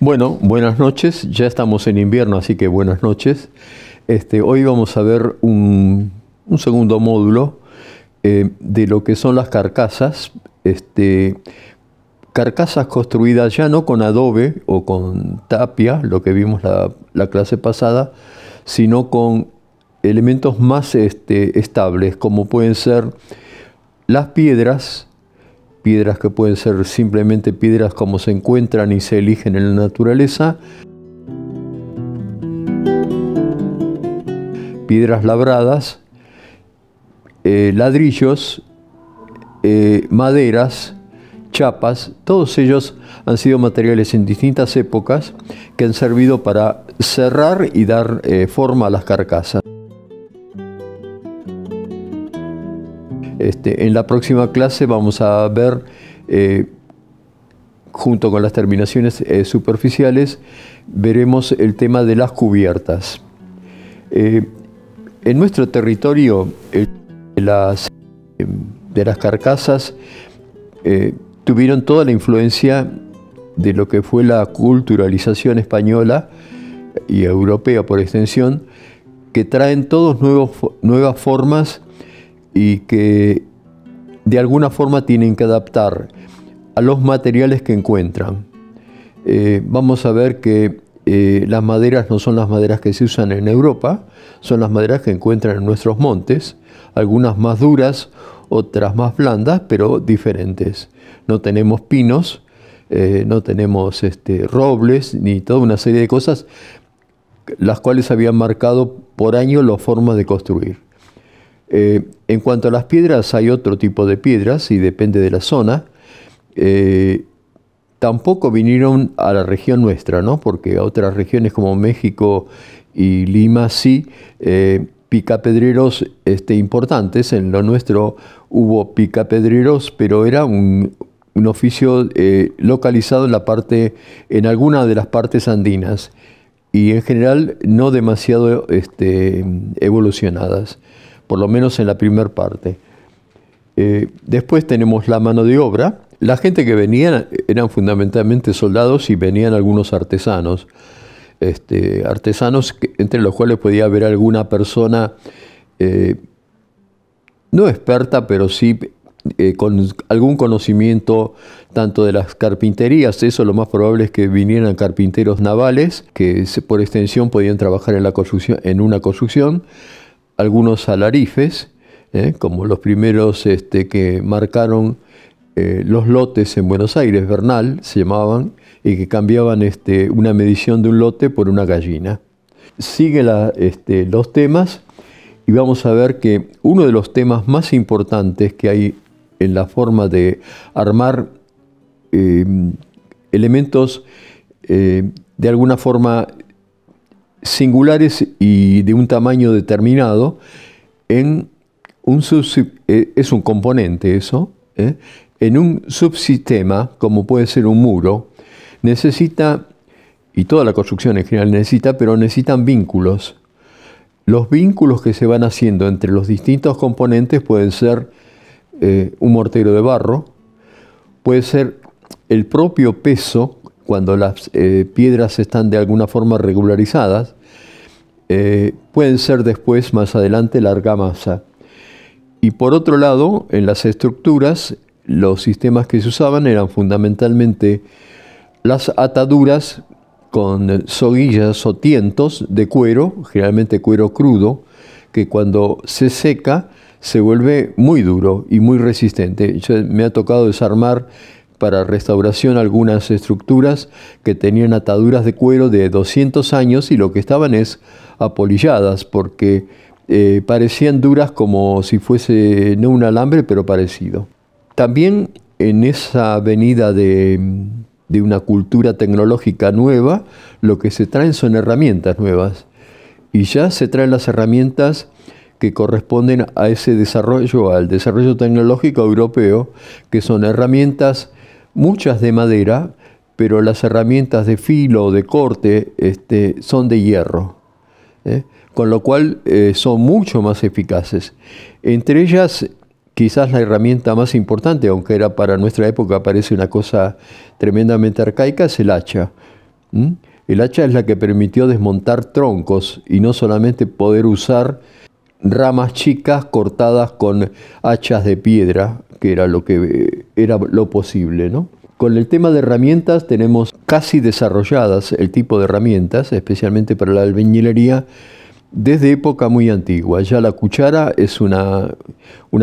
Bueno, buenas noches. Ya estamos en invierno, así que buenas noches. Hoy vamos a ver un segundo módulo de lo que son las carcasas. Carcasas construidas ya no con adobe o con tapia, lo que vimos la clase pasada, sino con elementos más estables, como pueden ser las piedras que pueden ser simplemente piedras como se encuentran y se eligen en la naturaleza, piedras labradas, ladrillos, maderas, chapas. Todos ellos han sido materiales en distintas épocas que han servido para cerrar y dar forma a las carcasas. En la próxima clase vamos a ver, junto con las terminaciones superficiales, veremos el tema de las cubiertas. En nuestro territorio, de las carcasas tuvieron toda la influencia de lo que fue la culturalización española y europea por extensión, que traen todos nuevas formas y que de alguna forma tienen que adaptar a los materiales que encuentran. Vamos a ver que las maderas no son las maderas que se usan en Europa, son las maderas que encuentran en nuestros montes, algunas más duras, otras más blandas, pero diferentes. No tenemos pinos, no tenemos robles, ni toda una serie de cosas, las cuales habían marcado por años las formas de construir. En cuanto a las piedras, hay otro tipo de piedras y depende de la zona. Tampoco vinieron a la región nuestra, ¿no? Porque a otras regiones como México y Lima sí, picapedreros importantes. En lo nuestro hubo picapedreros, pero era un oficio localizado en alguna de las partes andinas y en general no demasiado evolucionadas, por lo menos en la primera parte. Después tenemos la mano de obra. La gente que venía eran fundamentalmente soldados y venían algunos artesanos. Artesanos entre los cuales podía haber alguna persona no experta, pero sí con algún conocimiento tanto de las carpinterías. Eso lo más probable es que vinieran carpinteros navales que por extensión podían trabajar en una construcción. Algunos alarifes, como los primeros que marcaron los lotes en Buenos Aires, Bernal se llamaban, y que cambiaban una medición de un lote por una gallina. Sigue los temas y vamos a ver que uno de los temas más importantes que hay en la forma de armar elementos de alguna forma singulares y de un tamaño determinado, es un componente eso, en un subsistema, como puede ser un muro, necesita, y toda la construcción en general necesita, pero necesitan vínculos. Los vínculos que se van haciendo entre los distintos componentes pueden ser un mortero de barro, puede ser el propio peso, cuando las piedras están de alguna forma regularizadas, pueden ser después, más adelante, la argamasa. Y por otro lado, en las estructuras, los sistemas que se usaban eran fundamentalmente las ataduras con soguillas o tientos de cuero, generalmente cuero crudo, que cuando se seca se vuelve muy duro y muy resistente. Me ha tocado desarmar para restauración algunas estructuras que tenían ataduras de cuero de 200 años y lo que estaban es apolilladas porque parecían duras como si fuese no un alambre, pero parecido. También en esa venida de una cultura tecnológica nueva, lo que se traen son herramientas nuevas. Y ya se traen las herramientas que corresponden a ese desarrollo, al desarrollo tecnológico europeo, que son herramientas, muchas de madera, pero las herramientas de filo o de corte son de hierro, con lo cual son mucho más eficaces. Entre ellas, quizás la herramienta más importante, aunque era para nuestra época parece una cosa tremendamente arcaica, es el hacha. ¿Mm? El hacha es la que permitió desmontar troncos y no solamente poder usar ramas chicas cortadas con hachas de piedra, que era lo posible, ¿no? Con el tema de herramientas tenemos casi desarrolladas el tipo de herramientas, especialmente para la albañilería, desde época muy antigua. Ya la cuchara es una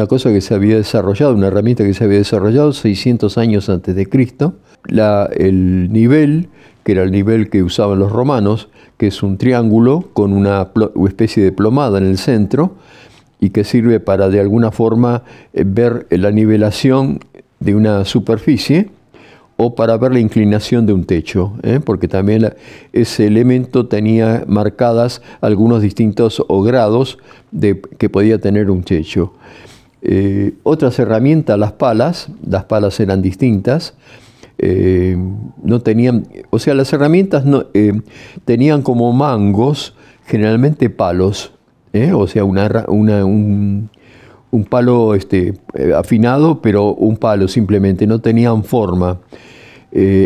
cosa que se había desarrollado, una herramienta que se había desarrollado 600 años antes de Cristo. El nivel, que era el nivel que usaban los romanos, que es un triángulo con una especie de plomada en el centro y que sirve para de alguna forma ver la nivelación de una superficie o para ver la inclinación de un techo, porque también ese elemento tenía marcadas algunos distintos grados que podía tener un techo. Otras herramientas, las palas eran distintas. No tenían, o sea, las herramientas no, tenían como mangos generalmente palos, o sea, un palo afinado, pero un palo simplemente, no tenían forma.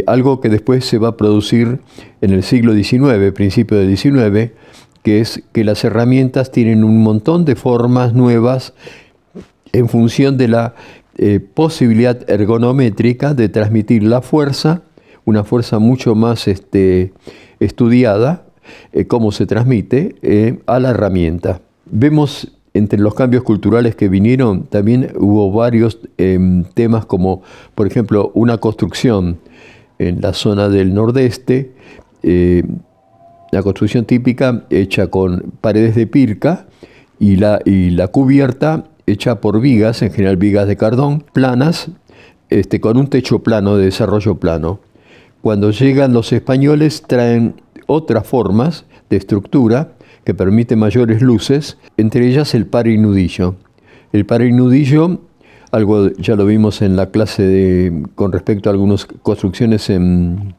Algo que después se va a producir en el siglo XIX, principio del XIX, que es que las herramientas tienen un montón de formas nuevas en función de la posibilidad ergonométrica de transmitir la fuerza, una fuerza mucho más estudiada, cómo se transmite a la herramienta. Vemos entre los cambios culturales que vinieron, también hubo varios temas como, por ejemplo, una construcción en la zona del nordeste, la construcción típica hecha con paredes de pirca y la cubierta hecha por vigas, en general vigas de cardón, planas, con un techo plano, de desarrollo plano. Cuando llegan los españoles traen otras formas de estructura que permiten mayores luces, entre ellas el par y nudillo. El par y nudillo, algo ya lo vimos en la clase con respecto a algunas construcciones en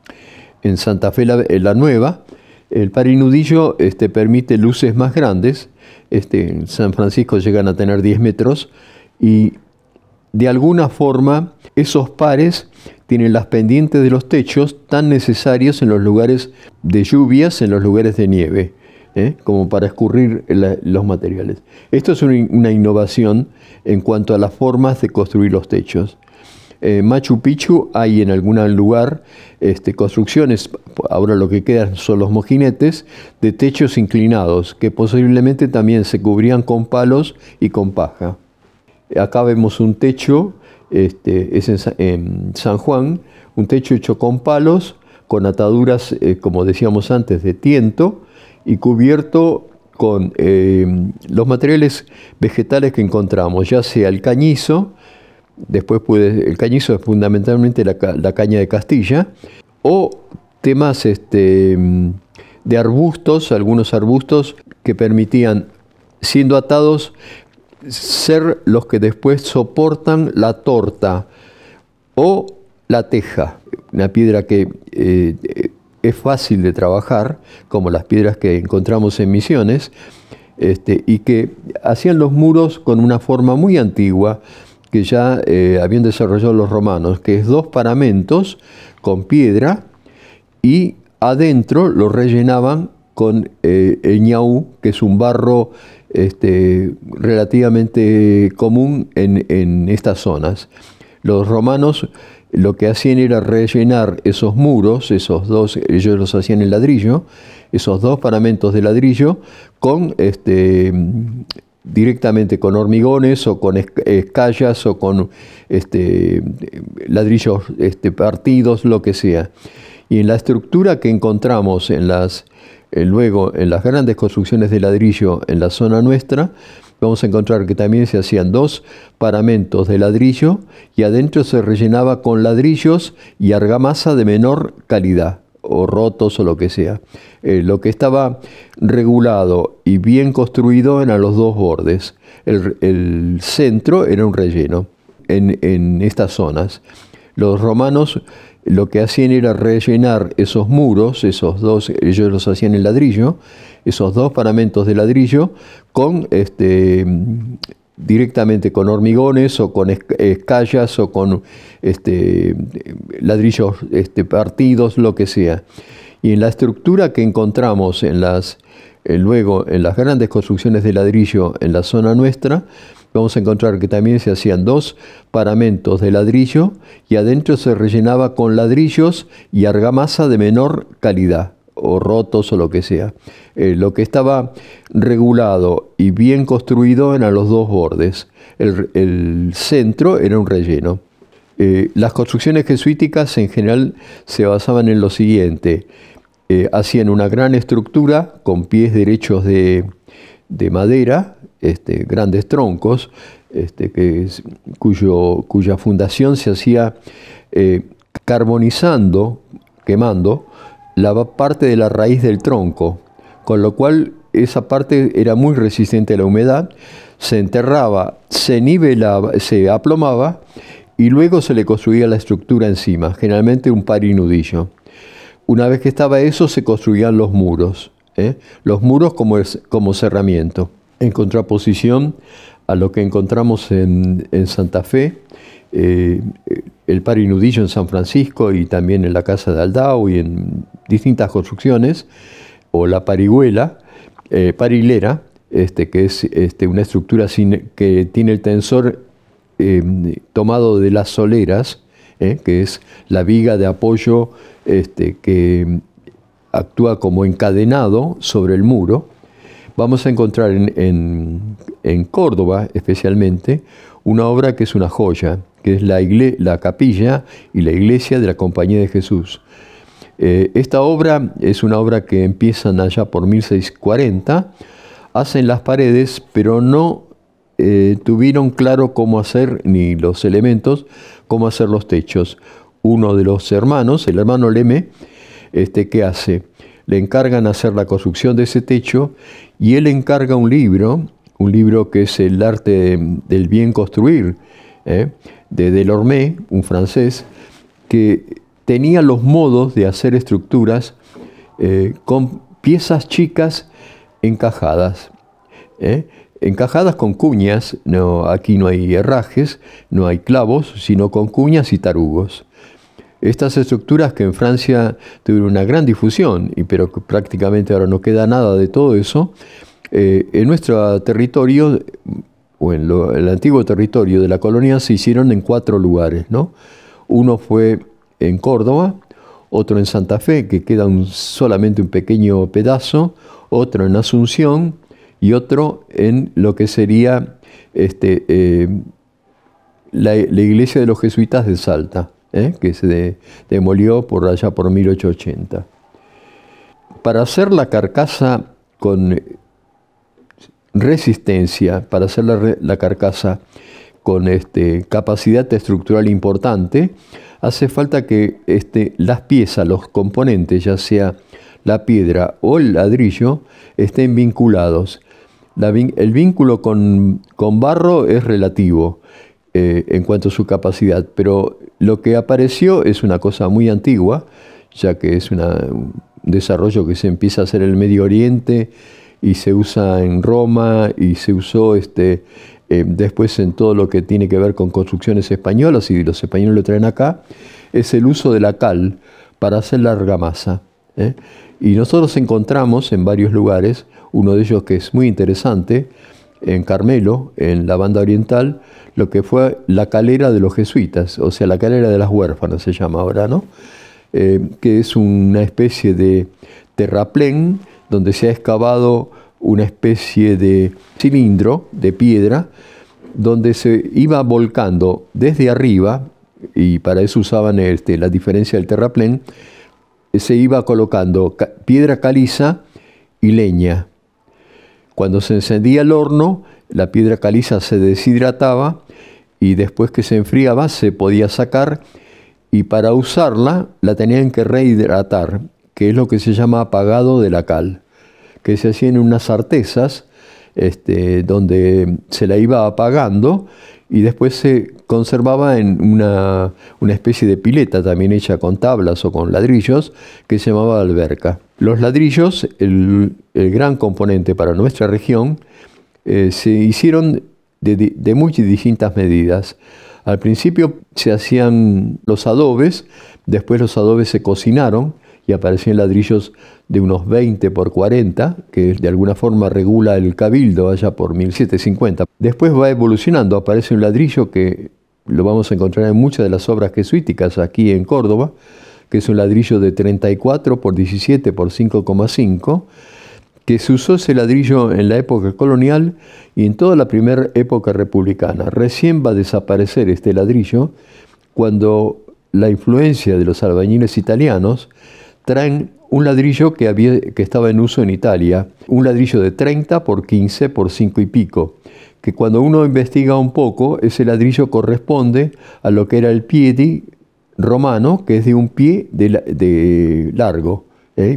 Santa Fe la Nueva. El par y nudillo permite luces más grandes. En San Francisco llegan a tener 10 metros y de alguna forma esos pares tienen las pendientes de los techos tan necesarios en los lugares de lluvias, en los lugares de nieve, como para escurrir los materiales. Esto es una innovación en cuanto a las formas de construir los techos. Machu Picchu hay en algún lugar construcciones, ahora lo que quedan son los mojinetes, de techos inclinados, que posiblemente también se cubrían con palos y con paja. Acá vemos un techo, es en San Juan, un techo hecho con palos, con ataduras, como decíamos antes, de tiento, y cubierto con los materiales vegetales que encontramos, ya sea el cañizo. Después el cañizo es fundamentalmente la caña de Castilla, o temas de arbustos, algunos arbustos que permitían, siendo atados, ser los que después soportan la torta o la teja, una piedra que es fácil de trabajar, como las piedras que encontramos en Misiones, y que hacían los muros con una forma muy antigua, que ya habían desarrollado los romanos, que es 2 paramentos con piedra y adentro lo rellenaban con el ñaú, que es un barro relativamente común en estas zonas. Los romanos lo que hacían era rellenar esos muros, esos dos, ellos los hacían en ladrillo, esos 2 paramentos de ladrillo con directamente con hormigones o con escallas o con ladrillos partidos, lo que sea. Y en la estructura que encontramos luego en las grandes construcciones de ladrillo en la zona nuestra, vamos a encontrar que también se hacían 2 paramentos de ladrillo y adentro se rellenaba con ladrillos y argamasa de menor calidad, o rotos o lo que sea. Lo que estaba regulado y bien construido eran los 2 bordes. El centro era un relleno en estas zonas. Los romanos lo que hacían era rellenar esos muros, esos 2, ellos los hacían en ladrillo, esos 2 paramentos de ladrillo con directamente con hormigones o con escallas o con ladrillos partidos, lo que sea. Y en la estructura que encontramos luego en las grandes construcciones de ladrillo en la zona nuestra, vamos a encontrar que también se hacían 2 paramentos de ladrillo y adentro se rellenaba con ladrillos y argamasa de menor calidad, o rotos o lo que sea. Lo que estaba regulado y bien construido eran los 2 bordes. El centro era un relleno. Las construcciones jesuíticas en general se basaban en lo siguiente. Hacían una gran estructura con pies derechos de madera, grandes troncos, cuya fundación se hacía carbonizando, quemando, la parte de la raíz del tronco, con lo cual esa parte era muy resistente a la humedad, se enterraba, se nivelaba, se aplomaba y luego se le construía la estructura encima, generalmente un parinudillo. Una vez que estaba eso, se construían los muros, los muros como cerramiento, en contraposición a lo que encontramos en Santa Fe, el parinudillo en San Francisco y también en la Casa de Aldao y en distintas construcciones, o la parilera, que es una estructura que tiene el tensor tomado de las soleras, que es la viga de apoyo que actúa como encadenado sobre el muro. Vamos a encontrar en Córdoba especialmente una obra que es una joya, que es la capilla y la iglesia de la Compañía de Jesús. Esta obra es una obra que empiezan allá por 1640, hacen las paredes, pero no tuvieron claro cómo hacer, ni los elementos, cómo hacer los techos. Uno de los hermanos, el hermano Leme, ¿qué hace? Le encargan hacer la construcción de ese techo y él encarga un libro que es El arte del bien construir, de Delorme, un francés, que tenía los modos de hacer estructuras con piezas chicas encajadas. Encajadas con cuñas, aquí no hay herrajes, no hay clavos, sino con cuñas y tarugos. Estas estructuras que en Francia tuvieron una gran difusión, pero que prácticamente ahora no queda nada de todo eso, en nuestro territorio, o en el antiguo territorio de la colonia, se hicieron en 4 lugares, ¿no? Uno fue en Córdoba, otro en Santa Fe, que queda solamente un pequeño pedazo, otro en Asunción y otro en lo que sería la iglesia de los jesuitas de Salta, que se demolió por allá por 1880. Para hacer la carcasa con resistencia, para hacer la carcasa con capacidad estructural importante, hace falta que las piezas, los componentes, ya sea la piedra o el ladrillo, estén vinculados. El vínculo con barro es relativo en cuanto a su capacidad, pero lo que apareció es una cosa muy antigua, ya que es un desarrollo que se empieza a hacer en el Medio Oriente y se usa en Roma y se usó después en todo lo que tiene que ver con construcciones españolas, y los españoles lo traen acá, es el uso de la cal para hacer la argamasa. Y nosotros encontramos en varios lugares, uno de ellos que es muy interesante, en Carmelo, en la banda oriental, lo que fue la calera de los jesuitas, o sea, la calera de las huérfanas se llama ahora, ¿no? Que es una especie de terraplén donde se ha excavado una especie de cilindro de piedra donde se iba volcando desde arriba, y para eso usaban la diferencia del terraplén, se iba colocando piedra caliza y leña. Cuando se encendía el horno, la piedra caliza se deshidrataba y después que se enfriaba se podía sacar, y para usarla la tenían que rehidratar, que es lo que se llama apagado de la cal, que se hacía en unas artesas donde se la iba apagando y después se conservaba en una especie de pileta también hecha con tablas o con ladrillos que se llamaba alberca. Los ladrillos, el gran componente para nuestra región, se hicieron de muy distintas medidas. Al principio se hacían los adobes, después los adobes se cocinaron y aparecían ladrillos de unos 20 por 40, que de alguna forma regula el cabildo allá por 1750. Después va evolucionando, aparece un ladrillo que lo vamos a encontrar en muchas de las obras jesuíticas aquí en Córdoba, que es un ladrillo de 34 por 17 por 5,5, que se usó ese ladrillo en la época colonial y en toda la primera época republicana. Recién va a desaparecer este ladrillo cuando la influencia de los albañiles italianos traen un ladrillo que estaba en uso en Italia, un ladrillo de 30 por 15 por 5 y pico, que cuando uno investiga un poco, ese ladrillo corresponde a lo que era el piedi romano, que es de un pie de largo,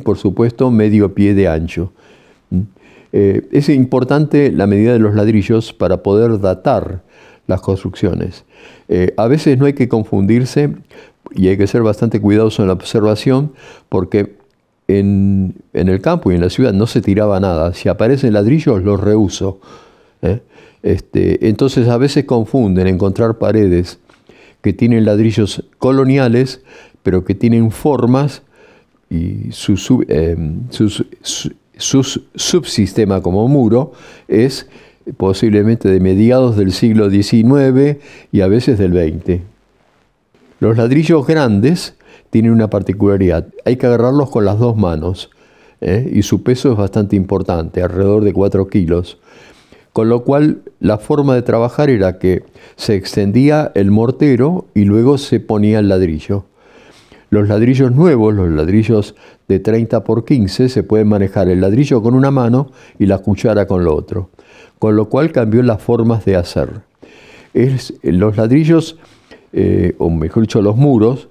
por supuesto medio pie de ancho. Es importante la medida de los ladrillos para poder datar las construcciones. A veces no hay que confundirse y hay que ser bastante cuidadoso en la observación, porque en el campo y en la ciudad no se tiraba nada. Si aparecen ladrillos, los reuso. Entonces a veces confunden encontrar paredes que tienen ladrillos coloniales, pero que tienen formas y su subsistema como muro es posiblemente de mediados del siglo XIX y a veces del XX. Los ladrillos grandes tienen una particularidad: hay que agarrarlos con las dos manos, y su peso es bastante importante, alrededor de 4 kilos. Con lo cual la forma de trabajar era que se extendía el mortero y luego se ponía el ladrillo. Los ladrillos nuevos, los ladrillos de 30 por 15, se puede manejar el ladrillo con una mano y la cuchara con lo otro. Con lo cual cambió las formas de hacer. Los ladrillos, o mejor dicho los muros,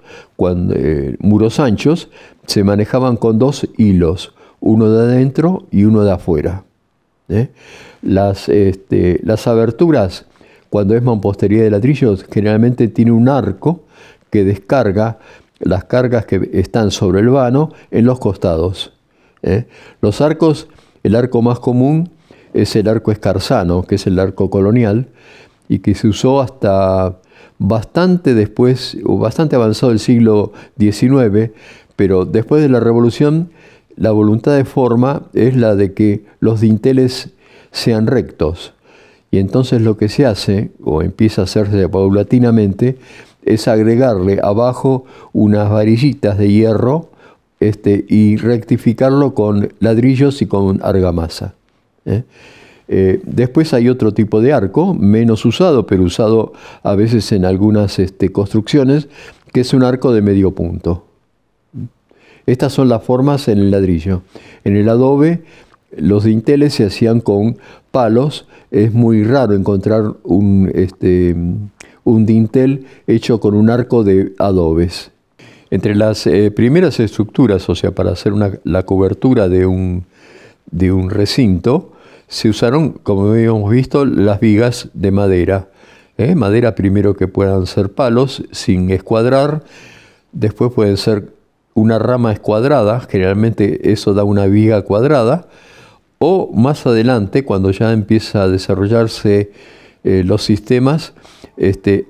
muros anchos, se manejaban con 2 hilos, uno de adentro y uno de afuera. Las aberturas, cuando es mampostería de ladrillos, generalmente tiene un arco que descarga las cargas que están sobre el vano en los costados. Los arcos, el arco más común es el arco escarzano, que es el arco colonial, y que se usó hasta bastante después, o bastante avanzado el siglo XIX, pero después de la Revolución, la voluntad de forma es la de que los dinteles sean rectos. Y entonces lo que se hace, o empieza a hacerse paulatinamente, es agregarle abajo unas varillitas de hierro y rectificarlo con ladrillos y con argamasa. Después hay otro tipo de arco, menos usado, pero usado a veces en algunas construcciones, que es un arco de medio punto. Estas son las formas en el ladrillo. En el adobe, los dinteles se hacían con palos. Es muy raro encontrar un dintel hecho con un arco de adobes. Entre las primeras estructuras, o sea, para hacer la cobertura de un recinto, se usaron, como habíamos visto, las vigas de madera. Madera primero que puedan ser palos sin escuadrar, después pueden ser una rama escuadrada, generalmente eso da una viga cuadrada, o más adelante, cuando ya empieza a desarrollarse los sistemas,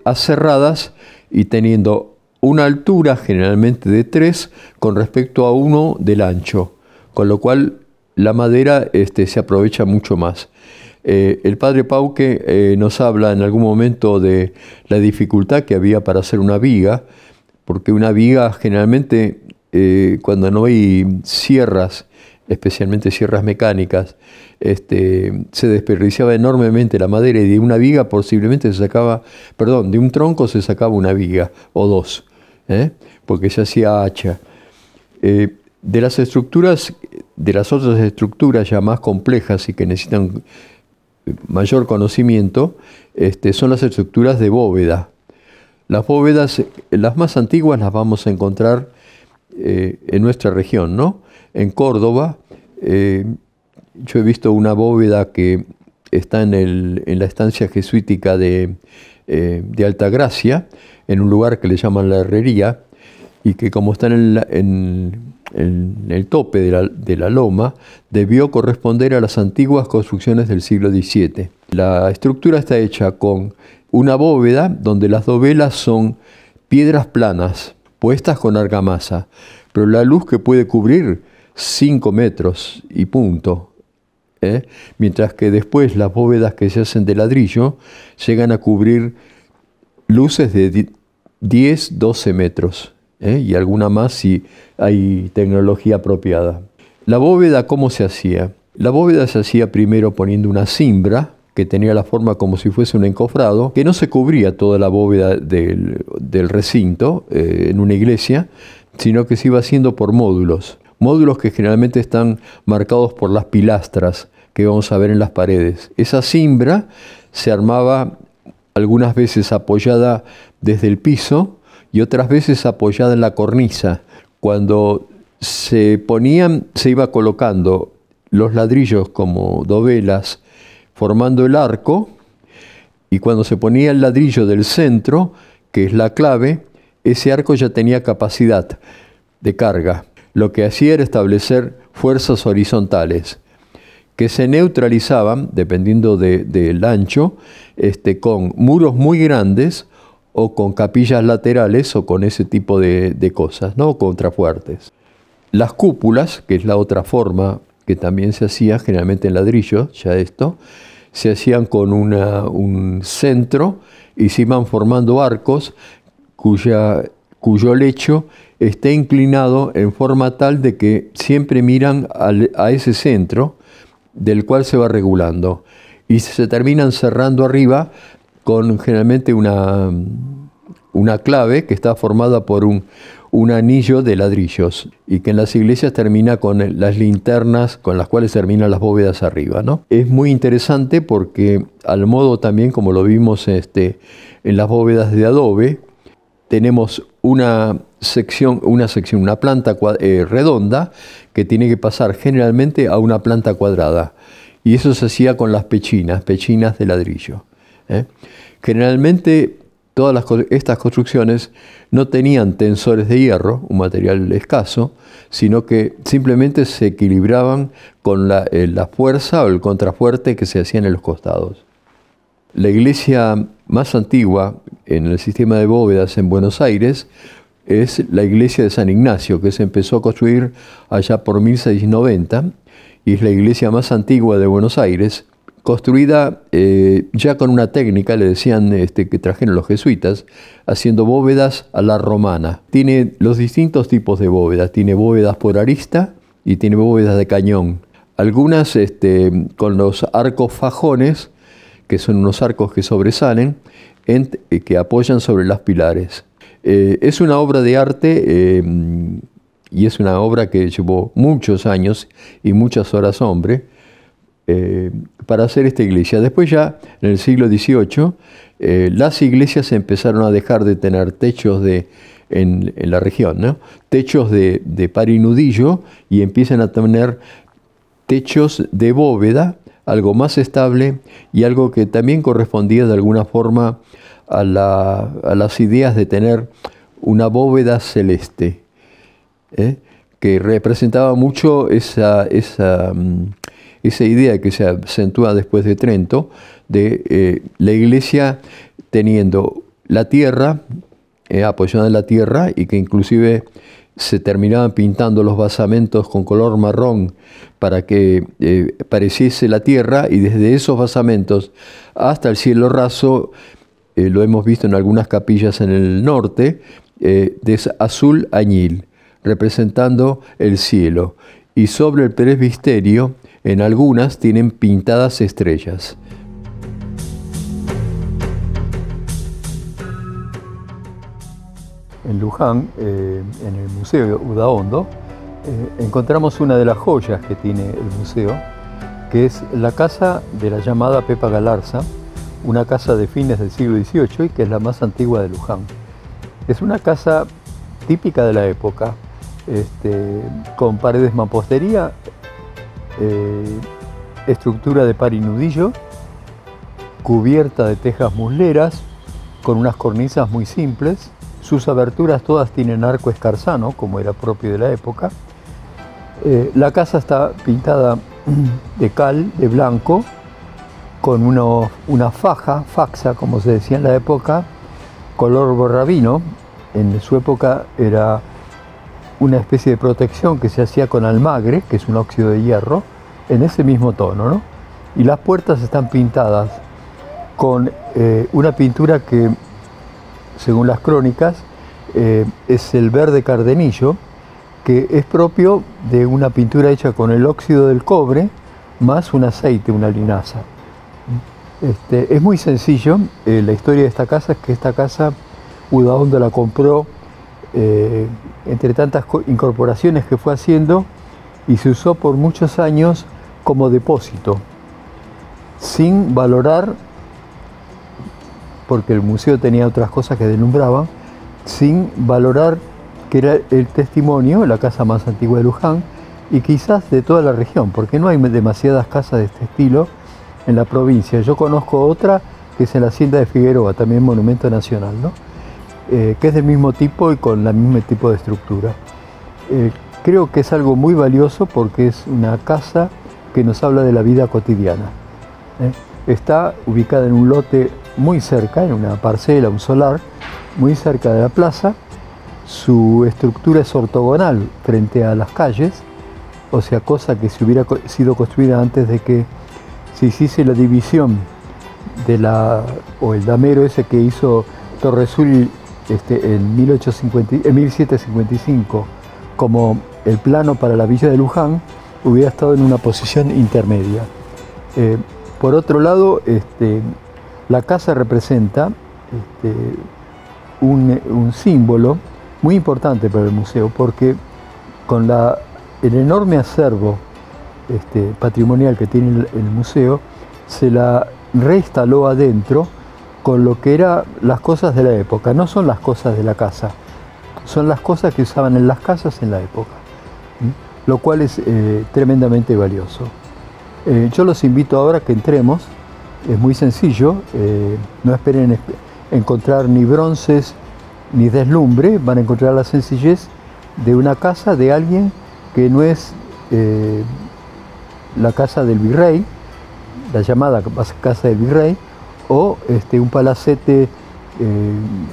aserradas y teniendo una altura generalmente de 3 con respecto a 1 del ancho, con lo cual la madera se aprovecha mucho más. El padre Pauque nos habla en algún momento de la dificultad que había para hacer una viga, porque una viga generalmente, cuando no hay sierras, especialmente sierras mecánicas, se desperdiciaba enormemente la madera, y de una viga posiblemente de un tronco se sacaba una viga o 2, porque se hacía hacha. De las otras estructuras ya más complejas y que necesitan mayor conocimiento, son las estructuras de bóveda. Las bóvedas, las más antiguas, las vamos a encontrar en nuestra región, ¿no? En Córdoba, yo he visto una bóveda que está en la estancia jesuítica de Altagracia, en un lugar que le llaman la Herrería, y que como está en el tope de la loma, debió corresponder a las antiguas construcciones del siglo XVII. La estructura está hecha con una bóveda donde las dovelas son piedras planas, puestas con argamasa, pero la luz que puede cubrir 5 metros y punto. Mientras que después las bóvedas que se hacen de ladrillo llegan a cubrir luces de 10, 12 metros, y alguna más si hay tecnología apropiada. La bóveda, ¿cómo se hacía? La bóveda se hacía primero poniendo una cimbra que tenía la forma como si fuese un encofrado, que no se cubría toda la bóveda del recinto en una iglesia, sino que se iba haciendo por módulos. Módulos que generalmente están marcados por las pilastras que vamos a ver en las paredes. Esa cimbra se armaba algunas veces apoyada desde el piso y otras veces apoyada en la cornisa. Cuando se iba colocando los ladrillos como dovelas formando el arco, y cuando se ponía el ladrillo del centro, que es la clave, ese arco ya tenía capacidad de carga. Lo que hacía era establecer fuerzas horizontales que se neutralizaban, dependiendo del ancho, con muros muy grandes o con capillas laterales o con ese tipo de cosas, ¿no? Contrafuertes. Las cúpulas, que es la otra forma que también se hacía generalmente en ladrillo, ya esto, se hacían con un centro y se iban formando arcos cuyo lecho esté inclinado en forma tal de que siempre miran a ese centro del cual se va regulando, y se terminan cerrando arriba con generalmente una clave que está formada por un anillo de ladrillos, y que en las iglesias termina con las linternas con las cuales terminan las bóvedas arriba, ¿no? Es muy interesante porque, al modo también como lo vimos en las bóvedas de adobe, tenemos una planta redonda que tiene que pasar generalmente a una planta cuadrada, y eso se hacía con las pechinas de ladrillo. Generalmente todas estas construcciones no tenían tensores de hierro, un material escaso, sino que simplemente se equilibraban con la fuerza o el contrafuerte que se hacían en los costados. La iglesia más antigua en el sistema de bóvedas en Buenos Aires es la iglesia de San Ignacio, que se empezó a construir allá por 1690, y es la iglesia más antigua de Buenos Aires, construida ya con una técnica, le decían, que trajeron los jesuitas, haciendo bóvedas a la romana. Tiene los distintos tipos de bóvedas, tiene bóvedas por arista y tiene bóvedas de cañón. Algunas con los arcos fajones, que son unos arcos que sobresalen, que apoyan sobre los pilares. Es una obra de arte y es una obra que llevó muchos años y muchas horas hombre para hacer esta iglesia. Después ya, en el siglo XVIII, las iglesias empezaron a dejar de tener techos en la región, ¿no? Techos de par y nudillo, y empiezan a tener techos de bóveda, algo más estable y algo que también correspondía de alguna forma a las ideas de tener una bóveda celeste, que representaba mucho esa idea que se acentúa después de Trento, de la iglesia teniendo la tierra, apoyada en la tierra, y que inclusive se terminaban pintando los basamentos con color marrón para que pareciese la tierra, y desde esos basamentos hasta el cielo raso, lo hemos visto en algunas capillas en el norte, de azul añil, representando el cielo, y sobre el presbiterio en algunas tienen pintadas estrellas. En Luján, en el Museo Udaondo, encontramos una de las joyas que tiene el museo, que es la casa de la llamada Pepa Galarza, una casa de fines del siglo XVIII y que es la más antigua de Luján. Es una casa típica de la época, con paredes mampostería, estructura de par y nudillo, cubierta de tejas musleras, con unas cornisas muy simples. Sus aberturas todas tienen arco escarzano, como era propio de la época. La casa está pintada de cal, de blanco, con una faxa, como se decía en la época, color borrabino. En su época era una especie de protección que se hacía con almagre, que es un óxido de hierro, en ese mismo tono, ¿no? Y las puertas están pintadas con una pintura que, según las crónicas, es el verde cardenillo, que es propio de una pintura hecha con el óxido del cobre más un aceite, una linaza. Es muy sencillo. La historia de esta casa es que esta casa Udaondo la compró entre tantas incorporaciones que fue haciendo, y se usó por muchos años como depósito, sin valorar, porque el museo tenía otras cosas que deslumbraban, sin valorar que era el testimonio, la casa más antigua de Luján, y quizás de toda la región, porque no hay demasiadas casas de este estilo en la provincia. Yo conozco otra que es en la Hacienda de Figueroa, también monumento nacional, ¿no? Que es del mismo tipo y con el mismo tipo de estructura. Creo que es algo muy valioso porque es una casa que nos habla de la vida cotidiana. Está ubicada en un lote muy cerca, en una parcela, un solar, muy cerca de la plaza. Su estructura es ortogonal frente a las calles, o sea, cosa que si hubiera sido construida antes de que se hiciese la división o el damero ese que hizo Torresul en 1755 como el plano para la villa de Luján, hubiera estado en una posición intermedia. Por otro lado, la casa representa un símbolo muy importante para el museo, porque con el enorme acervo patrimonial que tiene el museo, se la reinstaló adentro con lo que eran las cosas de la época. No son las cosas de la casa, son las cosas que usaban en las casas en la época, lo cual es tremendamente valioso. Yo los invito ahora a que entremos. Es muy sencillo, no esperen encontrar ni bronces ni deslumbre, van a encontrar la sencillez de una casa de alguien que no es la casa del virrey, la llamada casa del virrey, o un palacete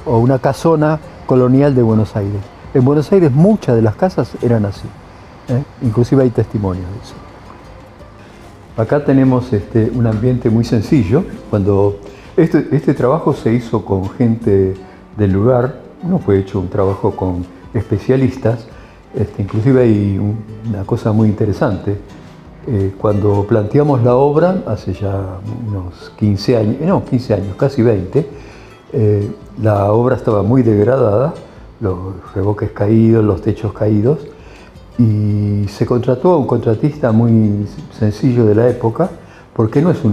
o una casona colonial de Buenos Aires. En Buenos Aires muchas de las casas eran así, inclusive hay testimonios de eso. Acá tenemos un ambiente muy sencillo. Cuando este trabajo se hizo con gente del lugar, no fue hecho un trabajo con especialistas. Inclusive hay una cosa muy interesante. Cuando planteamos la obra, hace ya unos 15 años, no, 15 años, casi 20, la obra estaba muy degradada, los revoques caídos, los techos caídos, y se contrató a un contratista muy sencillo de la época, porque no es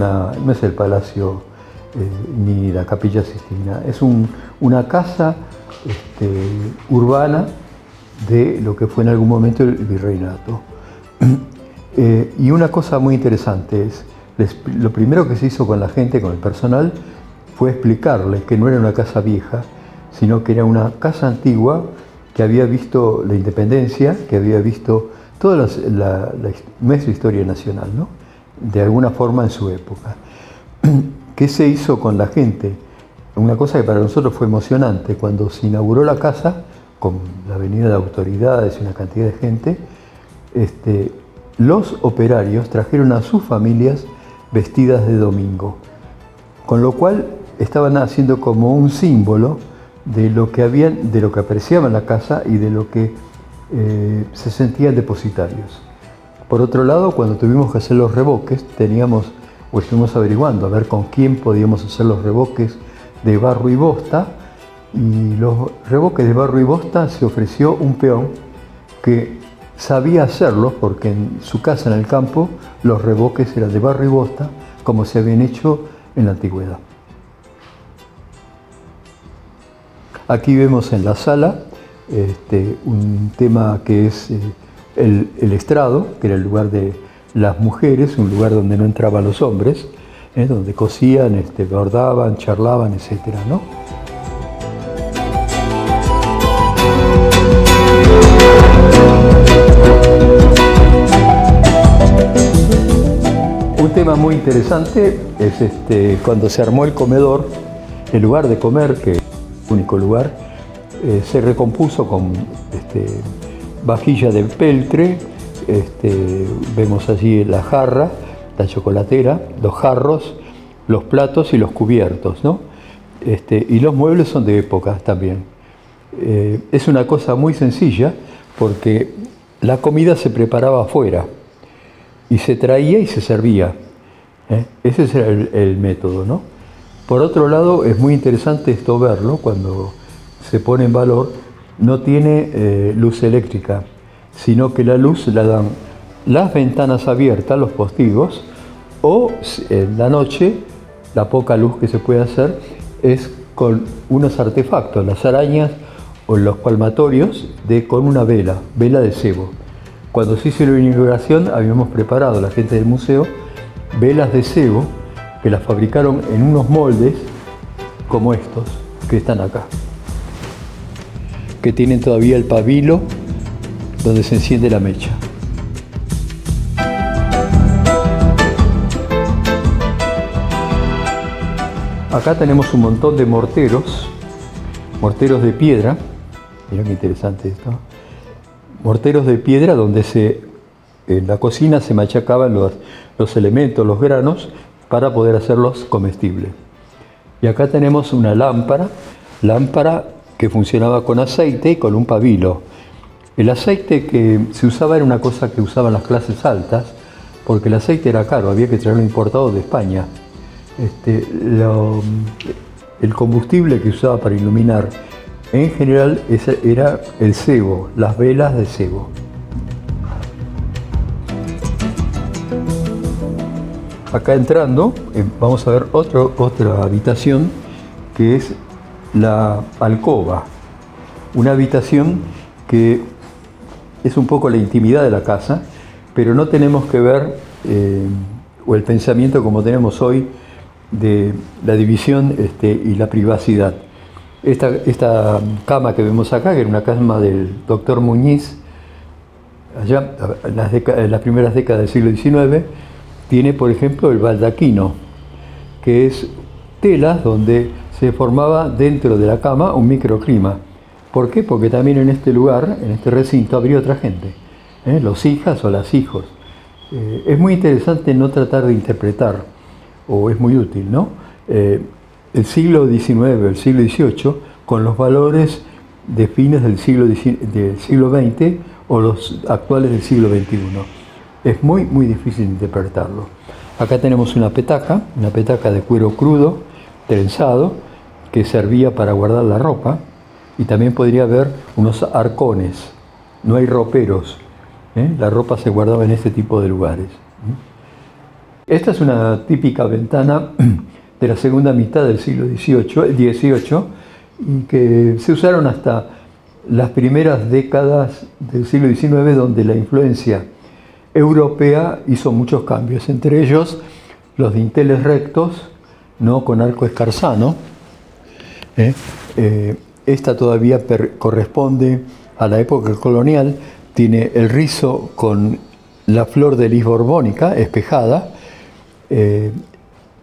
el Palacio ni la Capilla Sistina, es una casa urbana de lo que fue en algún momento el virreinato. Y una cosa muy interesante es, lo primero que se hizo con la gente, con el personal, fue explicarles que no era una casa vieja, sino que era una casa antigua que había visto la independencia, que había visto toda nuestra historia nacional, ¿no? De alguna forma en su época. ¿Qué se hizo con la gente? Una cosa que para nosotros fue emocionante, cuando se inauguró la casa, con la venida de autoridades y una cantidad de gente, los operarios trajeron a sus familias vestidas de domingo, con lo cual estaban haciendo como un símbolo de lo que apreciaban la casa y de lo que se sentían depositarios. Por otro lado, cuando tuvimos que hacer los revoques, estuvimos averiguando a ver con quién podíamos hacer los revoques de barro y bosta, y los revoques de barro y bosta se ofreció un peón que sabía hacerlos, porque en su casa en el campo los revoques eran de barro y bosta, como se habían hecho en la antigüedad. Aquí vemos en la sala un tema que es el estrado, que era el lugar de las mujeres, un lugar donde no entraban los hombres, donde cosían, bordaban, charlaban, etc., ¿no? Un tema muy interesante es cuando se armó el comedor, el lugar de comer, que es el único lugar, se recompuso con vajilla de peltre, vemos allí la jarra, la chocolatera, los jarros, los platos y los cubiertos, ¿no? Y los muebles son de época también. Es una cosa muy sencilla porque la comida se preparaba afuera y se traía y se servía. Ese es el método, ¿no? Por otro lado, es muy interesante esto verlo cuando se pone en valor. No tiene luz eléctrica, sino que la luz la dan las ventanas abiertas, los postigos, o en la noche, la poca luz que se puede hacer es con unos artefactos, las arañas o los palmatorios, con una vela de cebo. Cuando se hizo la inauguración habíamos preparado, la gente del museo, velas de cebo que las fabricaron en unos moldes como estos que están acá, que tienen todavía el pabilo donde se enciende la mecha. Acá tenemos un montón de morteros de piedra. Mirá qué interesante esto. Morteros de piedra donde en la cocina se machacaban los elementos, los granos, para poder hacerlos comestibles. Y acá tenemos una lámpara que funcionaba con aceite y con un pabilo. El aceite que se usaba era una cosa que usaban las clases altas, porque el aceite era caro, había que traerlo importado de España. El combustible que usaba para iluminar en general era el cebo, las velas de cebo. Acá entrando vamos a ver otra habitación que es la alcoba, una habitación que es un poco la intimidad de la casa, pero no tenemos que ver o el pensamiento como tenemos hoy de la división y la privacidad. Esta cama que vemos acá, que era una cama del doctor Muñiz, allá en las primeras décadas del siglo XIX, tiene, por ejemplo, el baldaquino, que es telas donde se formaba dentro de la cama un microclima. ¿Por qué? Porque también en este lugar, en este recinto, habría otra gente, los hijas o las hijos. Es muy interesante no tratar de interpretar, o es muy útil, ¿no? El siglo XIX, el siglo XVIII, con los valores de fines del siglo XX o los actuales del siglo XXI. Es muy difícil interpretarlo. Acá tenemos una petaca de cuero crudo, trenzado, que servía para guardar la ropa, y también podría haber unos arcones. No hay roperos, la ropa se guardaba en este tipo de lugares. Esta es una típica ventana de la segunda mitad del siglo XVIII y que se usaron hasta las primeras décadas del siglo XIX, donde la influencia europea hizo muchos cambios, entre ellos los dinteles rectos, no con arco escarzano. Esta todavía corresponde a la época colonial, tiene el rizo con la flor de lis borbónica espejada.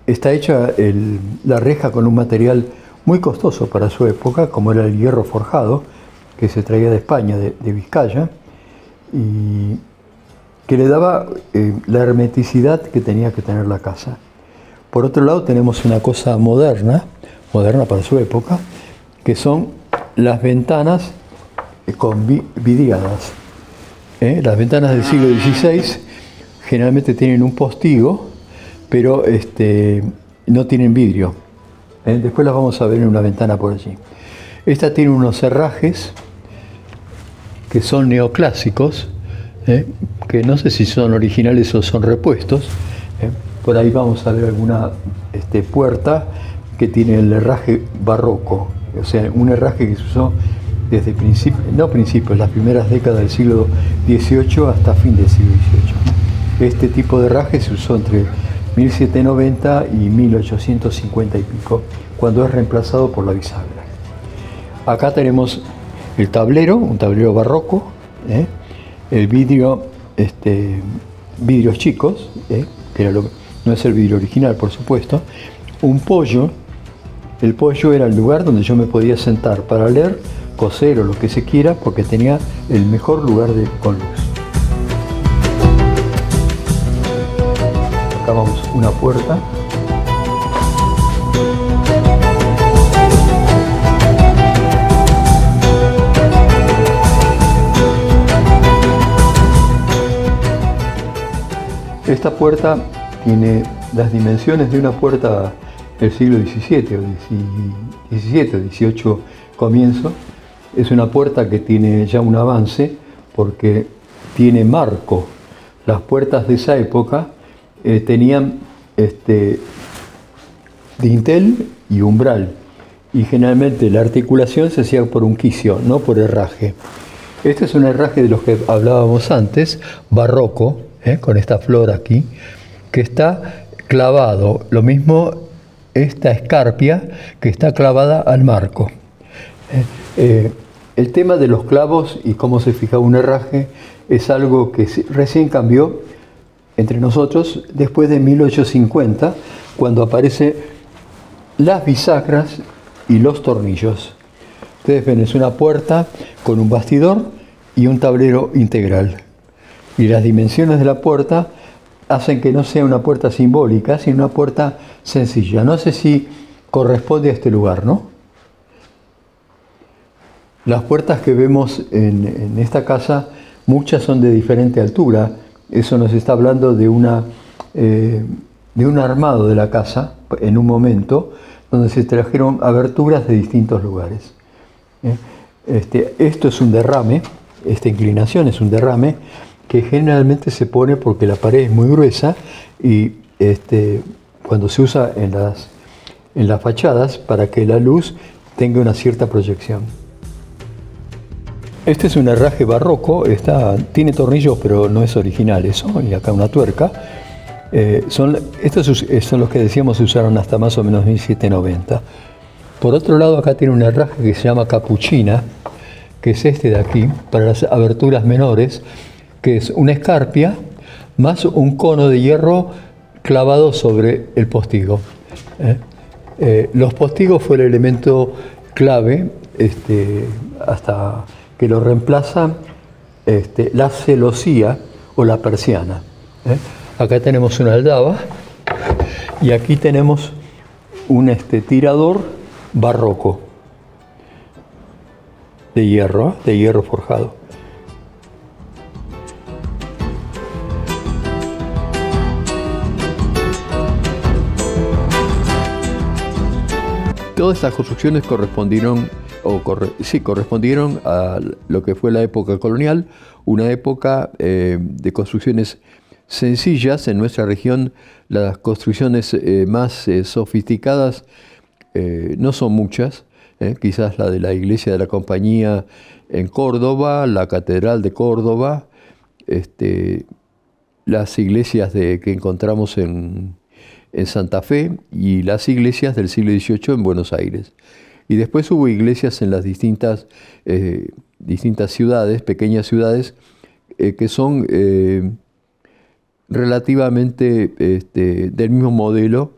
Está hecha la reja con un material muy costoso para su época, como era el hierro forjado, que se traía de España, de Vizcaya, y que le daba la hermeticidad que tenía que tener la casa. Por otro lado tenemos una cosa moderna para su época, que son las ventanas vidriadas. Las ventanas del siglo XVI generalmente tienen un postigo, pero no tienen vidrio. Después las vamos a ver en una ventana por allí. Esta tiene unos herrajes que son neoclásicos, que no sé si son originales o son repuestos. Por ahí vamos a ver alguna puerta que tiene el herraje barroco, o sea, un herraje que se usó desde las primeras décadas del siglo XVIII hasta fin del siglo XVIII. Este tipo de herraje se usó entre 1790 y 1850 y pico, cuando es reemplazado por la bisagra. Acá tenemos el tablero, un tablero barroco, el vidrio, vidrios chicos, que no es el vidrio original, por supuesto, un poyo. El poyo era el lugar donde yo me podía sentar para leer coser o lo que se quiera, porque tenía el mejor lugar con luz. Acá vamos una puerta. Esta puerta tiene las dimensiones de una puerta del siglo XVII o XVIII comienzo. Es una puerta que tiene ya un avance porque tiene marco. Las puertas de esa época tenían dintel y umbral, y generalmente la articulación se hacía por un quicio, no por herraje. Este es un herraje de los que hablábamos antes, barroco, con esta flor aquí, que está clavado, lo mismo esta escarpia que está clavada al marco. El tema de los clavos y cómo se fija un herraje es algo que recién cambió entre nosotros después de 1850, cuando aparecen las bisagras y los tornillos. Ustedes ven, es una puerta con un bastidor y un tablero integral. Y las dimensiones de la puerta hacen que no sea una puerta simbólica, sino una puerta sencilla. No sé si corresponde a este lugar, ¿no? Las puertas que vemos en esta casa, muchas son de diferente altura. Eso nos está hablando de un armado de la casa, en un momento, donde se trajeron aberturas de distintos lugares. Esto es un derrame, esta inclinación es un derrame, que generalmente se pone porque la pared es muy gruesa y cuando se usa en las fachadas para que la luz tenga una cierta proyección. Este es un herraje barroco, tiene tornillos pero no es original eso, y acá una tuerca. Estos son los que decíamos se usaron hasta más o menos 1790. Por otro lado, acá tiene un herraje que se llama capuchina, que es este de aquí, para las aberturas menores, que es una escarpia más un cono de hierro clavado sobre el postigo. Los postigos fue el elemento clave hasta que lo reemplaza la celosía o la persiana. Acá tenemos una aldaba y aquí tenemos un tirador barroco de hierro forjado. Todas estas construcciones correspondieron a lo que fue la época colonial, una época de construcciones sencillas. En nuestra región las construcciones más sofisticadas no son muchas, quizás la de la iglesia de la Compañía en Córdoba, la Catedral de Córdoba, las iglesias que encontramos en Santa Fe y las iglesias del siglo XVIII en Buenos Aires. Y después hubo iglesias en las distintas ciudades, pequeñas ciudades, que son relativamente del mismo modelo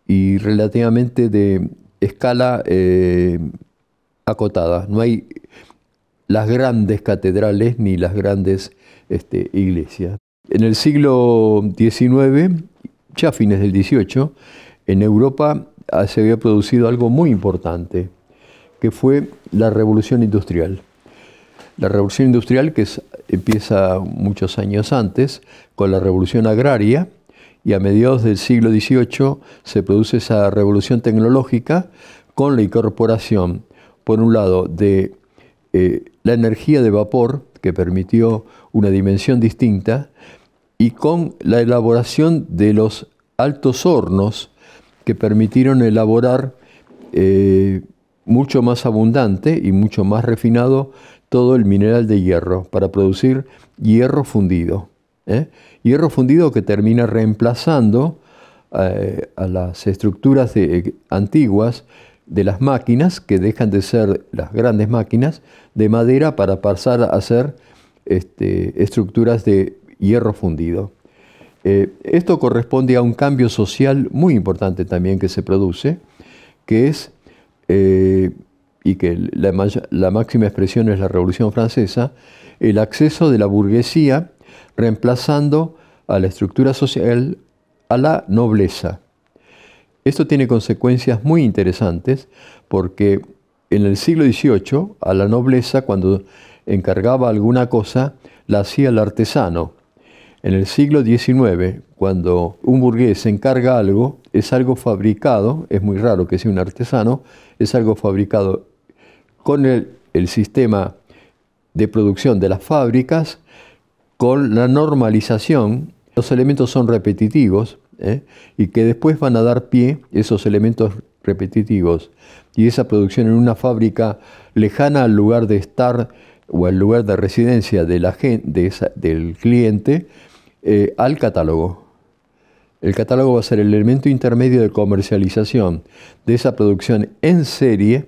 y relativamente de escala acotada. No hay las grandes catedrales ni las grandes iglesias. En el siglo XIX, ya a fines del XVIII, en Europa se había producido algo muy importante, que fue la Revolución Industrial. La Revolución Industrial empieza muchos años antes, con la Revolución Agraria, y a mediados del siglo XVIII se produce esa revolución tecnológica con la incorporación, por un lado, de la energía de vapor, que permitió una dimensión distinta, y con la elaboración de los altos hornos que permitieron elaborar mucho más abundante y mucho más refinado todo el mineral de hierro para producir hierro fundido. Hierro fundido que termina reemplazando a las estructuras antiguas de las máquinas, que dejan de ser las grandes máquinas de madera para pasar a ser estructuras de hierro fundido. Esto corresponde a un cambio social muy importante también que se produce, que es y que la máxima expresión es la Revolución Francesa, el acceso de la burguesía reemplazando a la estructura social a la nobleza. Esto tiene consecuencias muy interesantes porque en el siglo XVIII a la nobleza, cuando encargaba alguna cosa, la hacía el artesano. En el siglo XIX, cuando un burgués encarga algo, es algo fabricado, es muy raro que sea un artesano, es algo fabricado con el sistema de producción de las fábricas, con la normalización. Los elementos son repetitivos, y que después van a dar pie, esos elementos repetitivos, y esa producción en una fábrica lejana al lugar de estar o al lugar de residencia de del cliente, al catálogo. El catálogo va a ser el elemento intermedio de comercialización de esa producción en serie,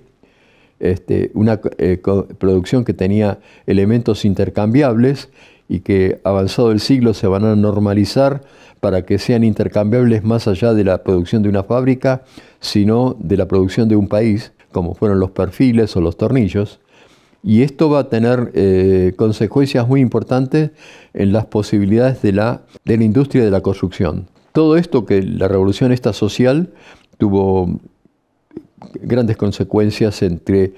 una producción que tenía elementos intercambiables y que avanzado el siglo se van a normalizar para que sean intercambiables más allá de la producción de una fábrica, sino de la producción de un país, como fueron los perfiles o los tornillos. Y esto va a tener consecuencias muy importantes en las posibilidades de la industria de la construcción. Todo esto, que la revolución esta social tuvo grandes consecuencias, entre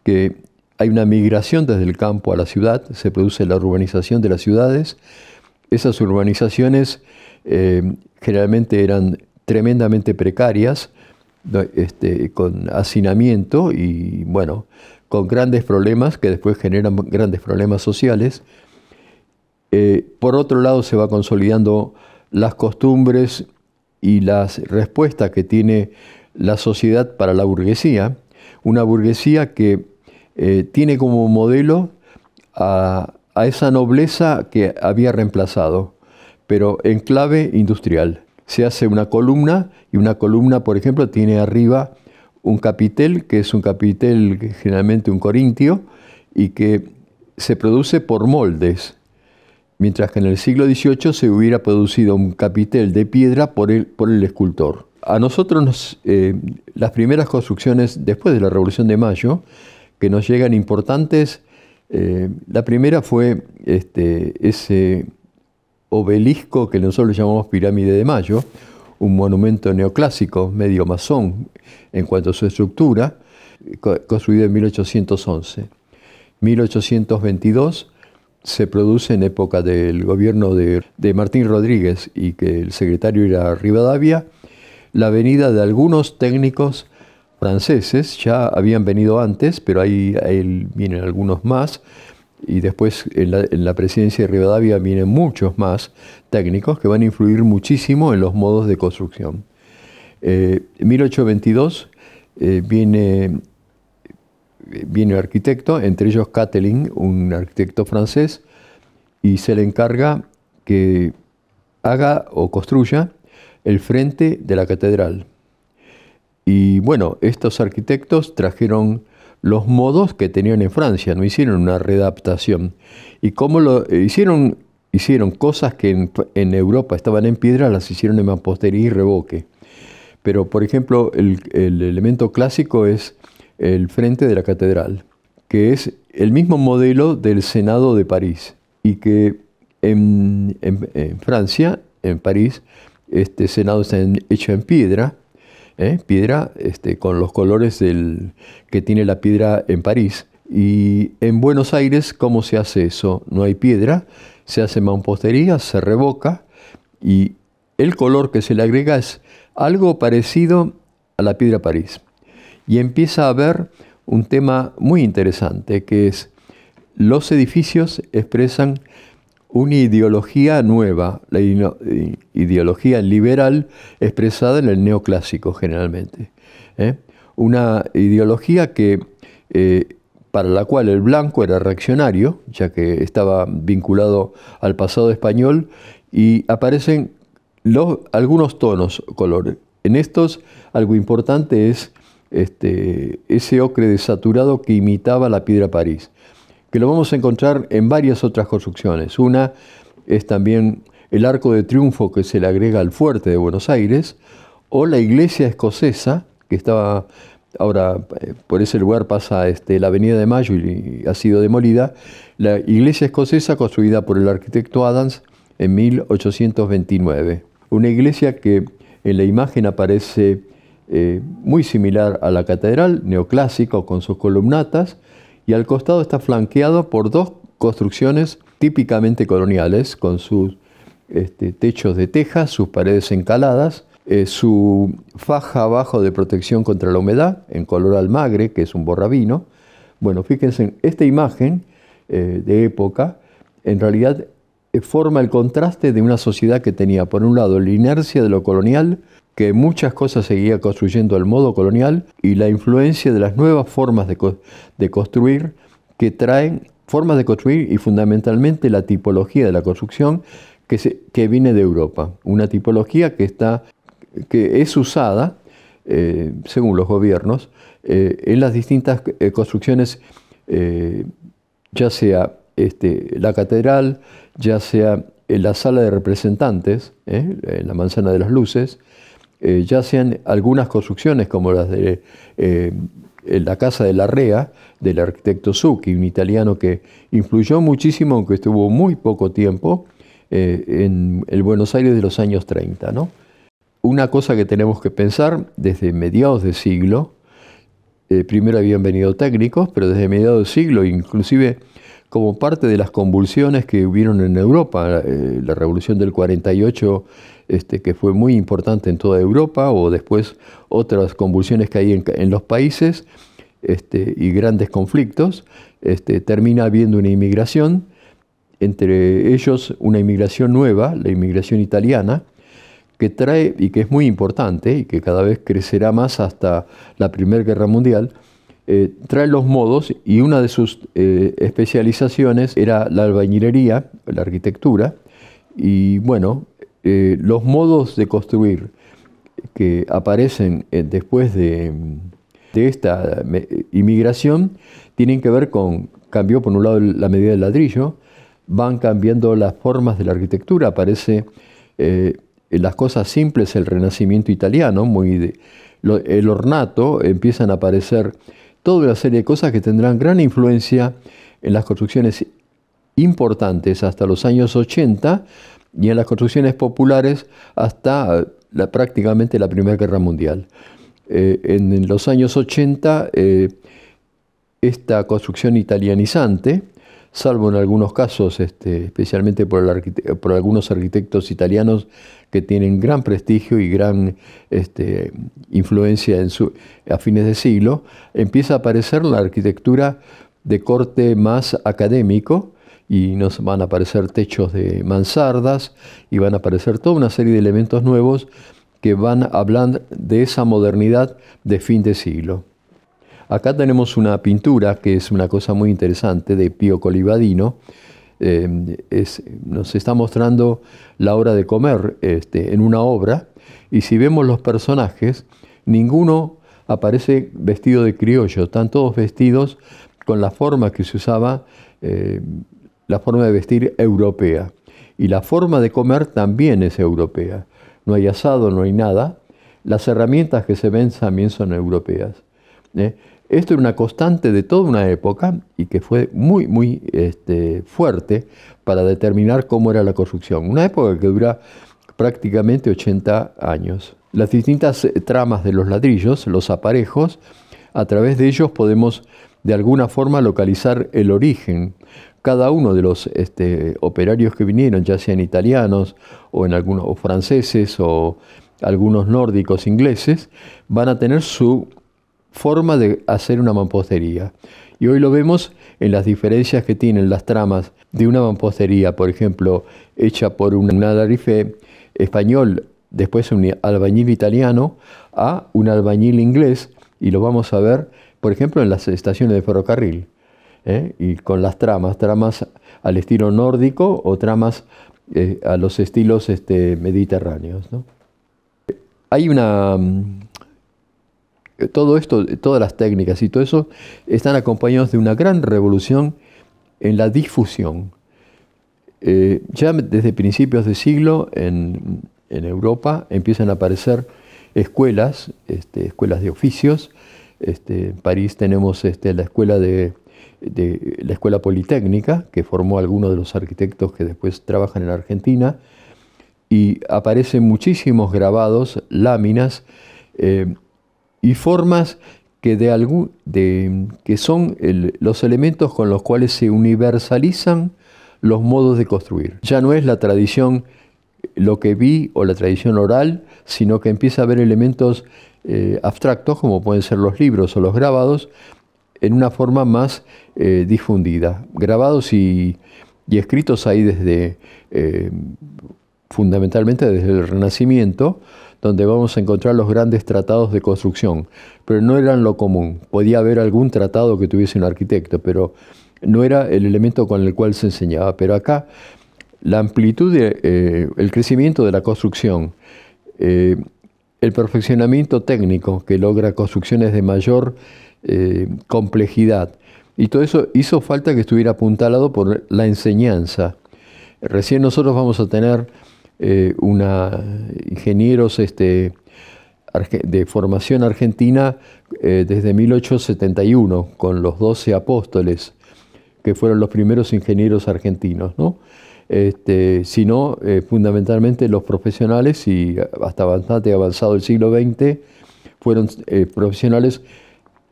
que hay una migración desde el campo a la ciudad, se produce la urbanización de las ciudades. Esas urbanizaciones generalmente eran tremendamente precarias, con hacinamiento y, bueno, con grandes problemas que después generan grandes problemas sociales. Por otro lado, se va consolidando las costumbres y las respuestas que tiene la sociedad para la burguesía, una burguesía que tiene como modelo a esa nobleza que había reemplazado, pero en clave industrial. Se hace una columna, y una columna, por ejemplo, tiene arriba un capitel, que es un capitel generalmente un corintio, y que se produce por moldes, mientras que en el siglo XVIII se hubiera producido un capitel de piedra por el escultor. A nosotros las primeras construcciones después de la Revolución de Mayo, que nos llegan importantes, la primera fue ese obelisco que nosotros llamamos Pirámide de Mayo, un monumento neoclásico, medio masón en cuanto a su estructura, construido en 1811. 1822 se produce en época del gobierno de Martín Rodríguez, y que el secretario era Rivadavia, la venida de algunos técnicos franceses. Ya habían venido antes, pero ahí vienen algunos más, y después en la presidencia de Rivadavia vienen muchos más técnicos que van a influir muchísimo en los modos de construcción. En 1822 viene un arquitecto, entre ellos Catelin, un arquitecto francés, y se le encarga que haga o construya el frente de la catedral. Y bueno, estos arquitectos trajeron los modos que tenían en Francia, no hicieron una readaptación. Y como lo hicieron cosas que en Europa estaban en piedra, las hicieron en mampostería y revoque. Pero, por ejemplo, el elemento clásico es el frente de la catedral, que es el mismo modelo del Senado de París, y que en Francia, en París, este Senado está hecho en piedra, con los colores que tiene la piedra en París. Y en Buenos Aires, ¿cómo se hace eso? No hay piedra, se hace mampostería, se revoca, y el color que se le agrega es algo parecido a la piedra París. Y empieza a haber un tema muy interesante, que es los edificios expresan una ideología nueva, la ideología liberal expresada en el neoclásico generalmente. Una ideología que, para la cual el blanco era reaccionario, ya que estaba vinculado al pasado español, y aparecen algunos tonos, colores. En estos, algo importante es ese ocre desaturado que imitaba la piedra París, que lo vamos a encontrar en varias otras construcciones. Una es también el arco de triunfo que se le agrega al fuerte de Buenos Aires, o la iglesia escocesa, que estaba ahora por ese lugar pasa la Avenida de Mayo y ha sido demolida, la iglesia escocesa construida por el arquitecto Adams en 1829. Una iglesia que en la imagen aparece muy similar a la catedral, neoclásico con sus columnatas, y al costado está flanqueado por dos construcciones típicamente coloniales, con sus techos de tejas, sus paredes encaladas, su faja abajo de protección contra la humedad, en color almagre, que es un borrabino. Bueno, fíjense, esta imagen de época, en realidad forma el contraste de una sociedad que tenía, por un lado, la inercia de lo colonial, que muchas cosas seguía construyendo al modo colonial, y la influencia de las nuevas formas de construir, que traen formas de construir y fundamentalmente la tipología de la construcción que viene de Europa. Una tipología que es usada, según los gobiernos, en las distintas construcciones, ya sea la catedral, ya sea en la sala de representantes, en la Manzana de las Luces, ya sean algunas construcciones como las de la Casa de Larrea, del arquitecto Zucchi, un italiano que influyó muchísimo, aunque estuvo muy poco tiempo, en el Buenos Aires de los años 30, ¿no? Una cosa que tenemos que pensar desde mediados de siglo, primero habían venido técnicos, pero desde mediados de siglo, inclusive como parte de las convulsiones que hubieron en Europa, la Revolución del 48, que fue muy importante en toda Europa, o después otras convulsiones que hay en los países, y grandes conflictos, termina habiendo una inmigración, entre ellos una inmigración nueva, la inmigración italiana, que trae, y que es muy importante, y que cada vez crecerá más hasta la Primera Guerra Mundial, trae los modos, y una de sus especializaciones era la albañilería, la arquitectura, y bueno, los modos de construir que aparecen después de esta inmigración tienen que ver con, cambió por un lado la medida del ladrillo, van cambiando las formas de la arquitectura, aparece las cosas simples, el Renacimiento italiano, el ornato, empiezan a aparecer toda una serie de cosas que tendrán gran influencia en las construcciones importantes hasta los años 80 y en las construcciones populares hasta prácticamente la Primera Guerra Mundial. En los años 80, esta construcción italianizante, salvo en algunos casos, especialmente por algunos arquitectos italianos que tienen gran prestigio y gran influencia a fines de siglo, empieza a aparecer la arquitectura de corte más académico, y nos van a aparecer techos de mansardas, y van a aparecer toda una serie de elementos nuevos que van a hablar de esa modernidad de fin de siglo. Acá tenemos una pintura que es una cosa muy interesante de Pío Colivadino. Nos está mostrando la hora de comer en una obra, y si vemos los personajes, ninguno aparece vestido de criollo, están todos vestidos con la forma que se usaba, la forma de vestir europea, y la forma de comer también es europea. No hay asado, no hay nada. Las herramientas que se ven también son europeas. Esto era una constante de toda una época y que fue muy, muy fuerte para determinar cómo era la construcción. Una época que dura prácticamente 80 años. Las distintas tramas de los ladrillos, los aparejos, a través de ellos podemos de alguna forma localizar el origen. Cada uno de los operarios que vinieron, ya sean italianos o o franceses o algunos nórdicos ingleses, van a tener su forma de hacer una mampostería. Y hoy lo vemos en las diferencias que tienen las tramas de una mampostería, por ejemplo, hecha por un alarife español, después un albañil italiano, a un albañil inglés, y lo vamos a ver, por ejemplo, en las estaciones de ferrocarril, y con las tramas al estilo nórdico o tramas a los estilos mediterráneos, ¿no? Hay todo esto, todas las técnicas y todo eso están acompañados de una gran revolución en la difusión. Ya desde principios de siglo en Europa empiezan a aparecer escuelas, escuelas de oficios, En París tenemos la Escuela Politécnica, que formó algunos de los arquitectos que después trabajan en Argentina, y aparecen muchísimos grabados, láminas y formas que son los elementos con los cuales se universalizan los modos de construir. Ya no es la tradición, lo que vi o la tradición oral, sino que empieza a haber elementos abstractos, como pueden ser los libros o los grabados, en una forma más difundida. Grabados y escritos ahí fundamentalmente desde el Renacimiento, donde vamos a encontrar los grandes tratados de construcción, pero no eran lo común. Podía haber algún tratado que tuviese un arquitecto, pero no era el elemento con el cual se enseñaba. Pero acá la amplitud, el crecimiento de la construcción, el perfeccionamiento técnico que logra construcciones de mayor complejidad, y todo eso hizo falta que estuviera apuntalado por la enseñanza. Recién nosotros vamos a tener ingenieros de formación argentina desde 1871, con los 12 apóstoles, que fueron los primeros ingenieros argentinos, ¿no? Sino fundamentalmente los profesionales, y hasta bastante avanzado el siglo XX, fueron profesionales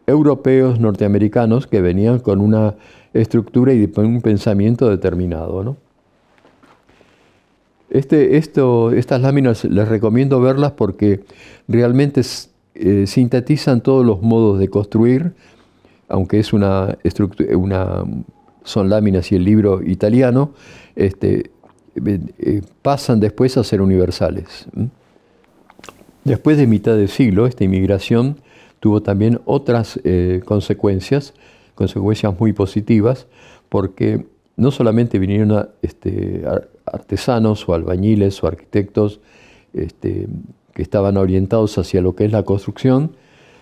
europeos, norteamericanos, que venían con una estructura y un pensamiento determinado, ¿no? Estas láminas les recomiendo verlas porque realmente sintetizan todos los modos de construir, aunque es son láminas y el libro italiano, pasan después a ser universales. Después de mitad de siglo, esta inmigración tuvo también otras consecuencias muy positivas, porque no solamente vinieron artesanos o albañiles o arquitectos que estaban orientados hacia lo que es la construcción,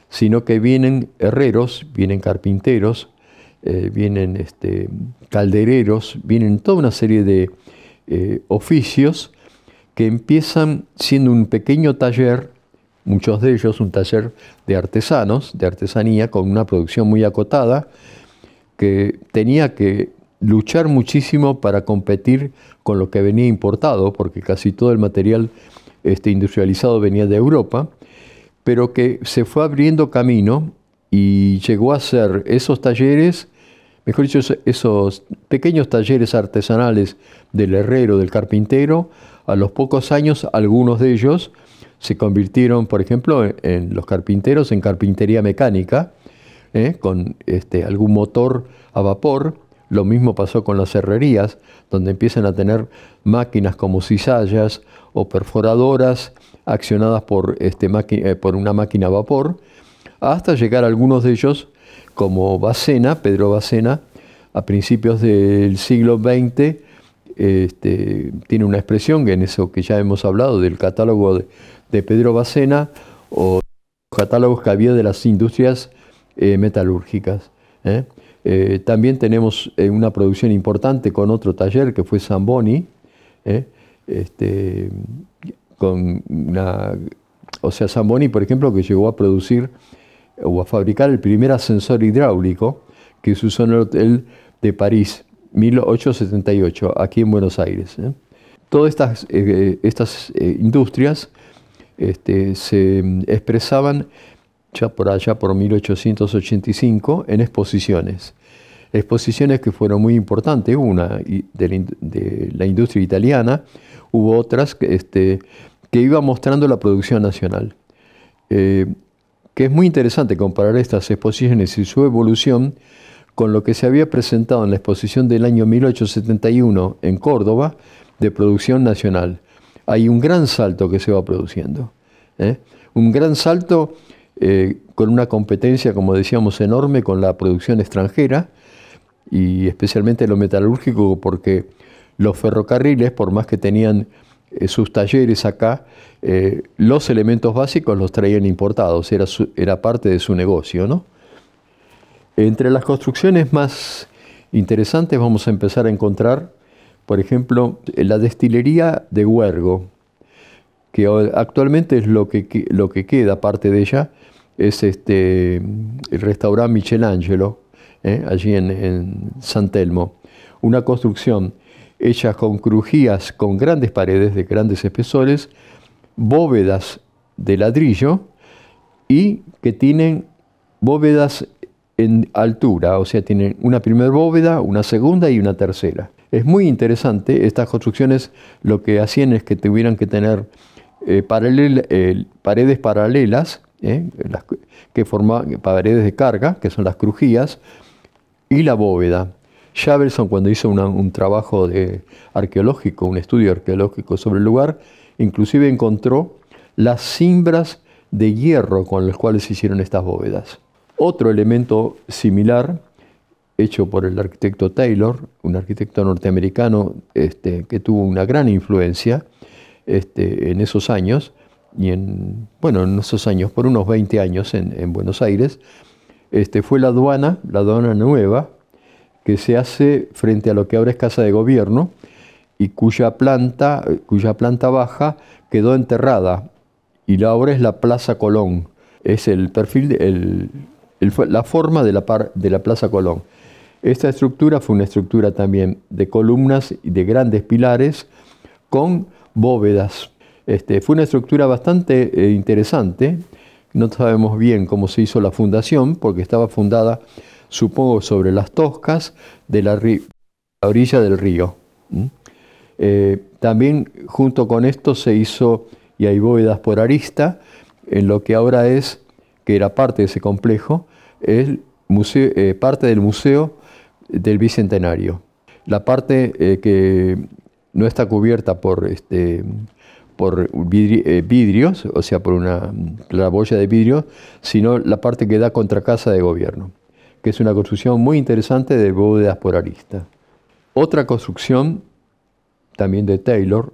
sino que vienen herreros, vienen carpinteros, vienen caldereros, vienen toda una serie de oficios que empiezan siendo un pequeño taller, muchos de ellos un taller de artesanos, de artesanía, con una producción muy acotada, que tenía que luchar muchísimo para competir con lo que venía importado, porque casi todo el material industrializado venía de Europa, pero que se fue abriendo camino y llegó a ser esos talleres, mejor dicho, esos pequeños talleres artesanales del herrero, del carpintero. A los pocos años, algunos de ellos se convirtieron, por ejemplo, en los carpinteros en carpintería mecánica, con algún motor a vapor. Lo mismo pasó con las herrerías, donde empiezan a tener máquinas como cizallas o perforadoras accionadas por una máquina a vapor, hasta llegar a algunos de ellos, como Bacena, Pedro Bacena, a principios del siglo XX, tiene una expresión en eso que ya hemos hablado, del catálogo de Pedro Bacena, o los catálogos que había de las industrias metalúrgicas. También tenemos una producción importante con otro taller que fue Zamboni, Zamboni, por ejemplo, que llegó a producir o a fabricar el primer ascensor hidráulico que se usó en el hotel de París, 1878, aquí en Buenos Aires. Todas estas industrias se expresaban ya por allá por 1885 en exposiciones que fueron muy importantes. Una de la industria italiana, hubo otras que iban mostrando la producción nacional, que es muy interesante comparar estas exposiciones y su evolución con lo que se había presentado en la exposición del año 1871 en Córdoba de producción nacional. Hay un gran salto que se va produciendo, un gran salto con una competencia, como decíamos, enorme con la producción extranjera, y especialmente lo metalúrgico, porque los ferrocarriles, por más que tenían sus talleres acá, los elementos básicos los traían importados, era parte de su negocio, ¿no? Entre las construcciones más interesantes vamos a empezar a encontrar, por ejemplo, la destilería de Huergo, que actualmente es lo que queda, parte de ella, es el restaurante Michelangelo, allí en San Telmo. Una construcción hecha con crujías, con grandes paredes de grandes espesores, bóvedas de ladrillo y que tienen bóvedas en altura, o sea, tienen una primera bóveda, una segunda y una tercera. Es muy interesante, estas construcciones lo que hacían es que tuvieran que tener paredes paralelas, que formaban paredes de carga, que son las crujías, y la bóveda. Javelson, cuando hizo un trabajo arqueológico, un estudio arqueológico sobre el lugar, inclusive encontró las cimbras de hierro con las cuales se hicieron estas bóvedas. Otro elemento similar, hecho por el arquitecto Taylor, un arquitecto norteamericano que tuvo una gran influencia en esos años, y en esos años, por unos 20 años en Buenos Aires, fue la aduana nueva, que se hace frente a lo que ahora es Casa de Gobierno, y cuya planta baja quedó enterrada, y ahora es la Plaza Colón. Es el perfil, la forma de la Plaza Colón. Esta estructura fue una estructura también de columnas y de grandes pilares con bóvedas. Fue una estructura bastante interesante. No sabemos bien cómo se hizo la fundación, porque estaba fundada, supongo, sobre las toscas de la orilla del río. También junto con esto se hizo, y hay bóvedas por arista, en lo que ahora que era parte de ese complejo, es parte del Museo del Bicentenario. La parte que no está cubierta por vidrios, o sea, por una claraboya de vidrio, sino la parte que da contra Casa de Gobierno, que es una construcción muy interesante de bóvedas por arista. Otra construcción, también de Taylor,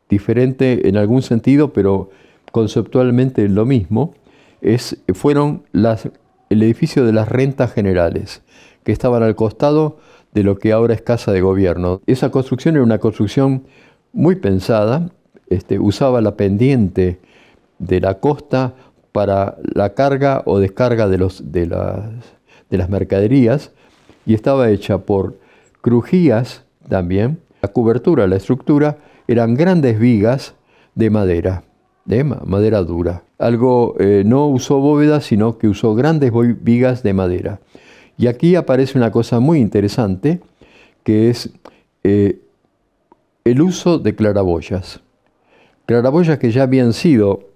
diferente en algún sentido, pero conceptualmente lo mismo, fueron el edificio de las rentas generales, que estaban al costado de lo que ahora es Casa de Gobierno. Esa construcción era una construcción muy pensada, usaba la pendiente de la costa para la carga o descarga de las mercaderías, y estaba hecha por crujías también. La cobertura, la estructura, eran grandes vigas de madera dura. No usó bóvedas, sino que usó grandes vigas de madera. Y aquí aparece una cosa muy interesante, que es el uso de claraboyas. Claraboyas que ya habían sido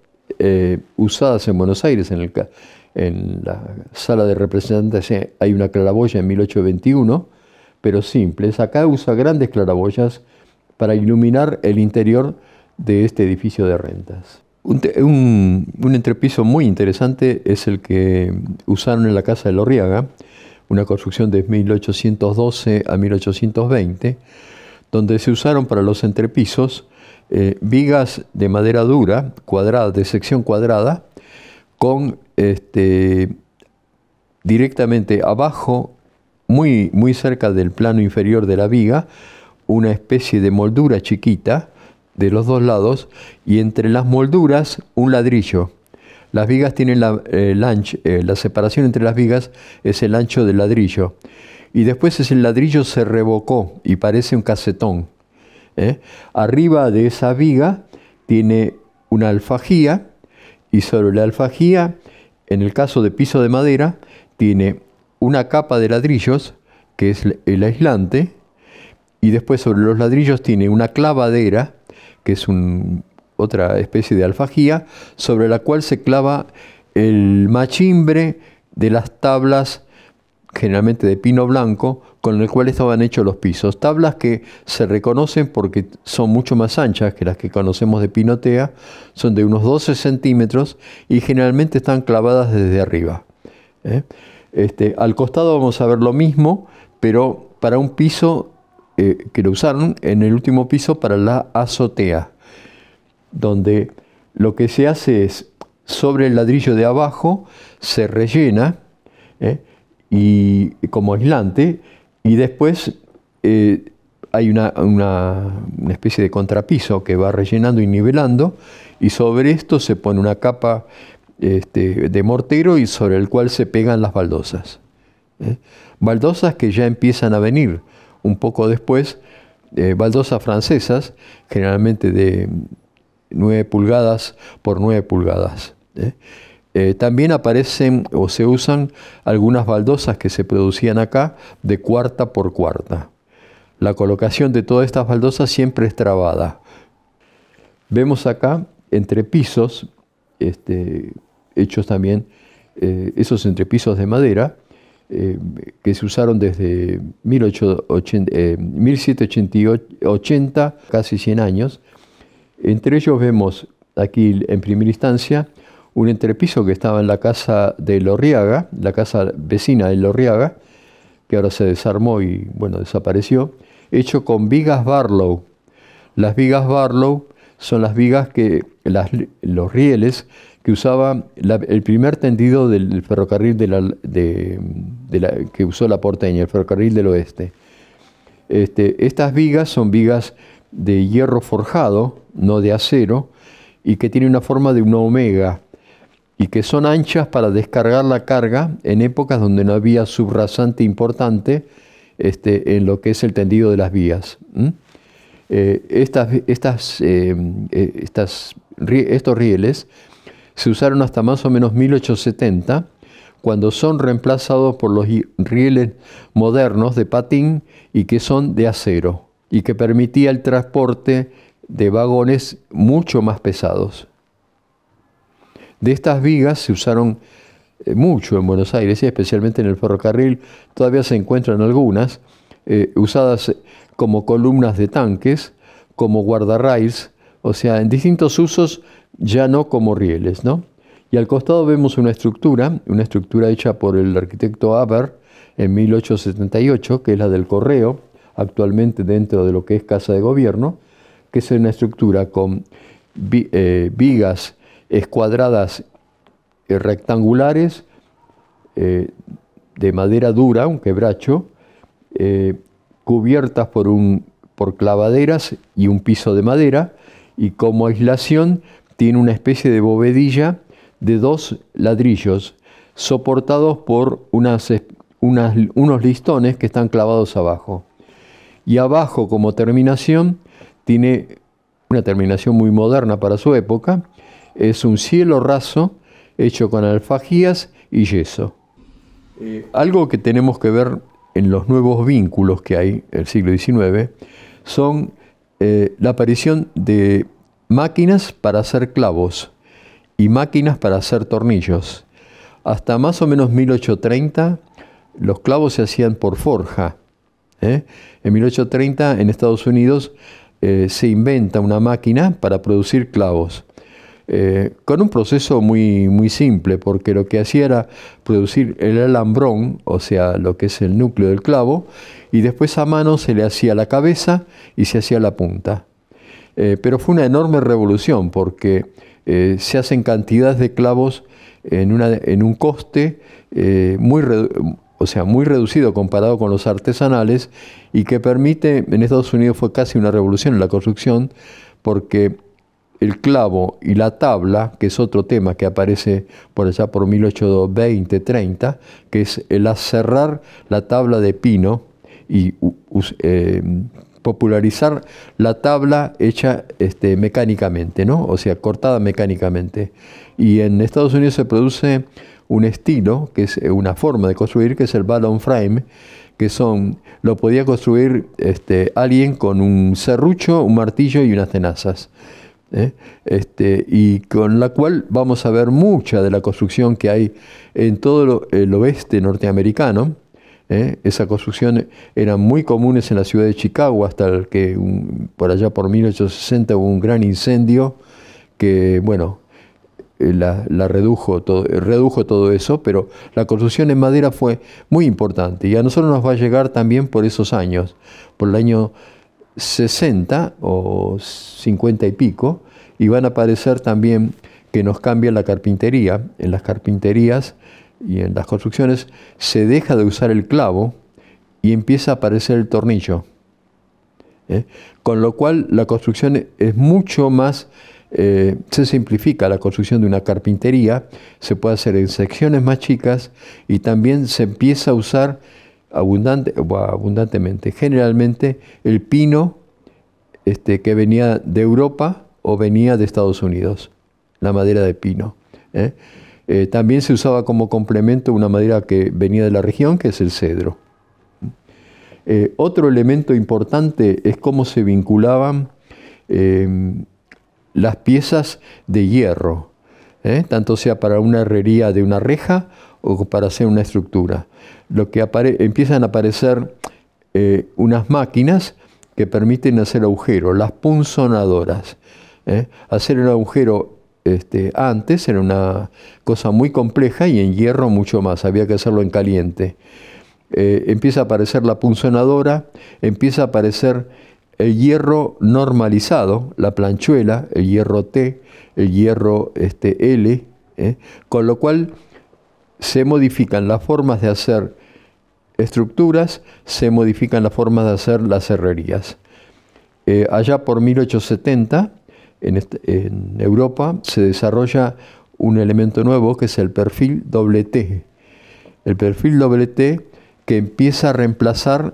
usadas en Buenos Aires, en la sala de representantes hay una claraboya en 1821, pero simples. Acá usa grandes claraboyas para iluminar el interior de este edificio de rentas. Un entrepiso muy interesante es el que usaron en la Casa de Lorriaga, una construcción de 1812 a 1820, donde se usaron para los entrepisos vigas de madera dura, cuadrada, de sección cuadrada, con directamente abajo, muy cerca del plano inferior de la viga, una especie de moldura chiquita de los dos lados, y entre las molduras un ladrillo. Las vigas tienen la separación entre las vigas es el ancho del ladrillo, y después el ladrillo se revocó y parece un casetón. Arriba de esa viga tiene una alfajía, y sobre la alfajía, en el caso de piso de madera, tiene una capa de ladrillos, que es el aislante, y después sobre los ladrillos tiene una clavadera, que es otra especie de alfajía, sobre la cual se clava el machimbre de las tablas, generalmente de pino blanco, con el cual estaban hechos los pisos. Tablas que se reconocen porque son mucho más anchas que las que conocemos de pinotea, son de unos 12 centímetros y generalmente están clavadas desde arriba. Al costado vamos a ver lo mismo, pero para un piso que lo usaron en el último piso para la azotea, donde lo que se hace es, sobre el ladrillo de abajo se rellena y como aislante, y después hay una especie de contrapiso que va rellenando y nivelando, y sobre esto se pone una capa de mortero y sobre el cual se pegan las baldosas. Baldosas que ya empiezan a venir un poco después, baldosas francesas, generalmente de 9 pulgadas por 9 pulgadas. También aparecen o se usan algunas baldosas que se producían acá de cuarta por cuarta. La colocación de todas estas baldosas siempre es trabada. Vemos acá entrepisos, hechos también, esos entrepisos de madera, que se usaron desde 1780, casi 100 años. Entre ellos vemos aquí en primera instancia un entrepiso que estaba en la casa de Lorriaga, la casa vecina de Lorriaga, que ahora se desarmó y bueno, desapareció, hecho con vigas Barlow. Las vigas Barlow son las vigas los rieles que usaba el primer tendido del ferrocarril que usó la Porteña, el ferrocarril del oeste. Estas vigas son vigas de hierro forjado, no de acero, y que tienen una forma de una omega, y que son anchas para descargar la carga en épocas donde no había subrasante importante en lo que es el tendido de las vías. Estos rieles se usaron hasta más o menos 1870, cuando son reemplazados por los rieles modernos de patín y que son de acero, y que permitía el transporte de vagones mucho más pesados. De estas vigas se usaron mucho en Buenos Aires, y especialmente en el ferrocarril. Todavía se encuentran algunas, usadas como columnas de tanques, como guardarrails, o sea, en distintos usos, ya no como rieles, ¿no? Y al costado vemos una estructura hecha por el arquitecto Aber en 1878, que es la del Correo, actualmente dentro de lo que es Casa de Gobierno, que es una estructura con vigas escuadradas rectangulares, de madera dura, un quebracho, cubiertas por clavaderas y un piso de madera, y como aislación tiene una especie de bovedilla de 2 ladrillos soportados por unos listones que están clavados abajo. Y abajo, como terminación, tiene una terminación muy moderna para su época, es un cielo raso hecho con alfajías y yeso. Algo que tenemos que ver en los nuevos vínculos que hay en el siglo XIX son la aparición de máquinas para hacer clavos y máquinas para hacer tornillos. Hasta más o menos 1830 los clavos se hacían por forja. En 1830 en Estados Unidos se inventa una máquina para producir clavos, con un proceso muy, muy simple, porque lo que hacía era producir el alambrón, o sea, lo que es el núcleo del clavo, y después a mano se le hacía la cabeza y se hacía la punta. Pero fue una enorme revolución, porque se hacen cantidades de clavos en un coste muy reducido comparado con los artesanales, y que permite, en Estados Unidos fue casi una revolución en la construcción, porque el clavo y la tabla, que es otro tema que aparece por allá por 1820-30, que es el aserrar la tabla de pino y popularizar la tabla hecha mecánicamente, ¿no? O sea, cortada mecánicamente. Y en Estados Unidos se produce un estilo, que es una forma de construir, que es el balloon frame, que lo podía construir alguien con un serrucho, un martillo y unas tenazas. Y con la cual vamos a ver mucha de la construcción que hay en todo el oeste norteamericano. Esa construcción eran muy comunes en la ciudad de Chicago, hasta que por allá por 1860 hubo un gran incendio que, bueno, redujo todo eso, pero la construcción en madera fue muy importante, y a nosotros nos va a llegar también por esos años, por el año 60 o 50 y pico, y van a aparecer también que nos cambia la carpintería. En las carpinterías y en las construcciones se deja de usar el clavo y empieza a aparecer el tornillo. Con lo cual la construcción es mucho más se simplifica la construcción de una carpintería, se puede hacer en secciones más chicas y también se empieza a usar abundantemente, generalmente el pino que venía de Europa o venía de Estados Unidos, la madera de pino. También se usaba como complemento una madera que venía de la región, que es el cedro. Otro elemento importante es cómo se vinculaban las piezas de hierro, tanto sea para una herrería de una reja o para hacer una estructura. Lo que empiezan a aparecer unas máquinas que permiten hacer agujeros, las punzonadoras. Hacer el agujero antes era una cosa muy compleja y en hierro mucho más, había que hacerlo en caliente. Empieza a aparecer la punzonadora, empieza a aparecer el hierro normalizado, la planchuela, el hierro T, el hierro L, con lo cual se modifican las formas de hacer estructuras, se modifican las formas de hacer las herrerías. Allá por 1870, en Europa, se desarrolla un elemento nuevo que es el perfil doble T. El perfil doble T que empieza a reemplazar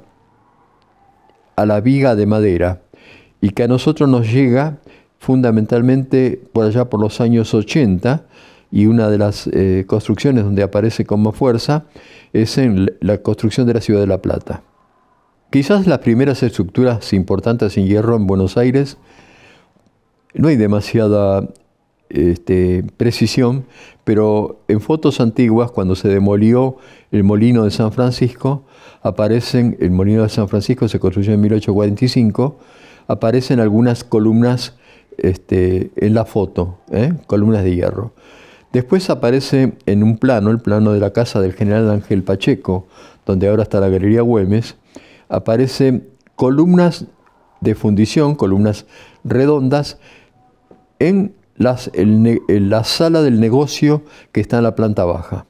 a la viga de madera y que a nosotros nos llega fundamentalmente por allá por los años 80, y una de las construcciones donde aparece con más fuerza es en la construcción de la ciudad de La Plata. Quizás las primeras estructuras importantes en hierro en Buenos Aires no hay demasiada precisión, pero en fotos antiguas, cuando se demolió el molino de San Francisco, el molino de San Francisco se construyó en 1845, aparecen algunas columnas en la foto, columnas de hierro. Después aparece en un plano, el plano de la casa del general Ángel Pacheco, donde ahora está la Galería Güemes, aparecen columnas de fundición, columnas redondas, en la sala del negocio que está en la planta baja.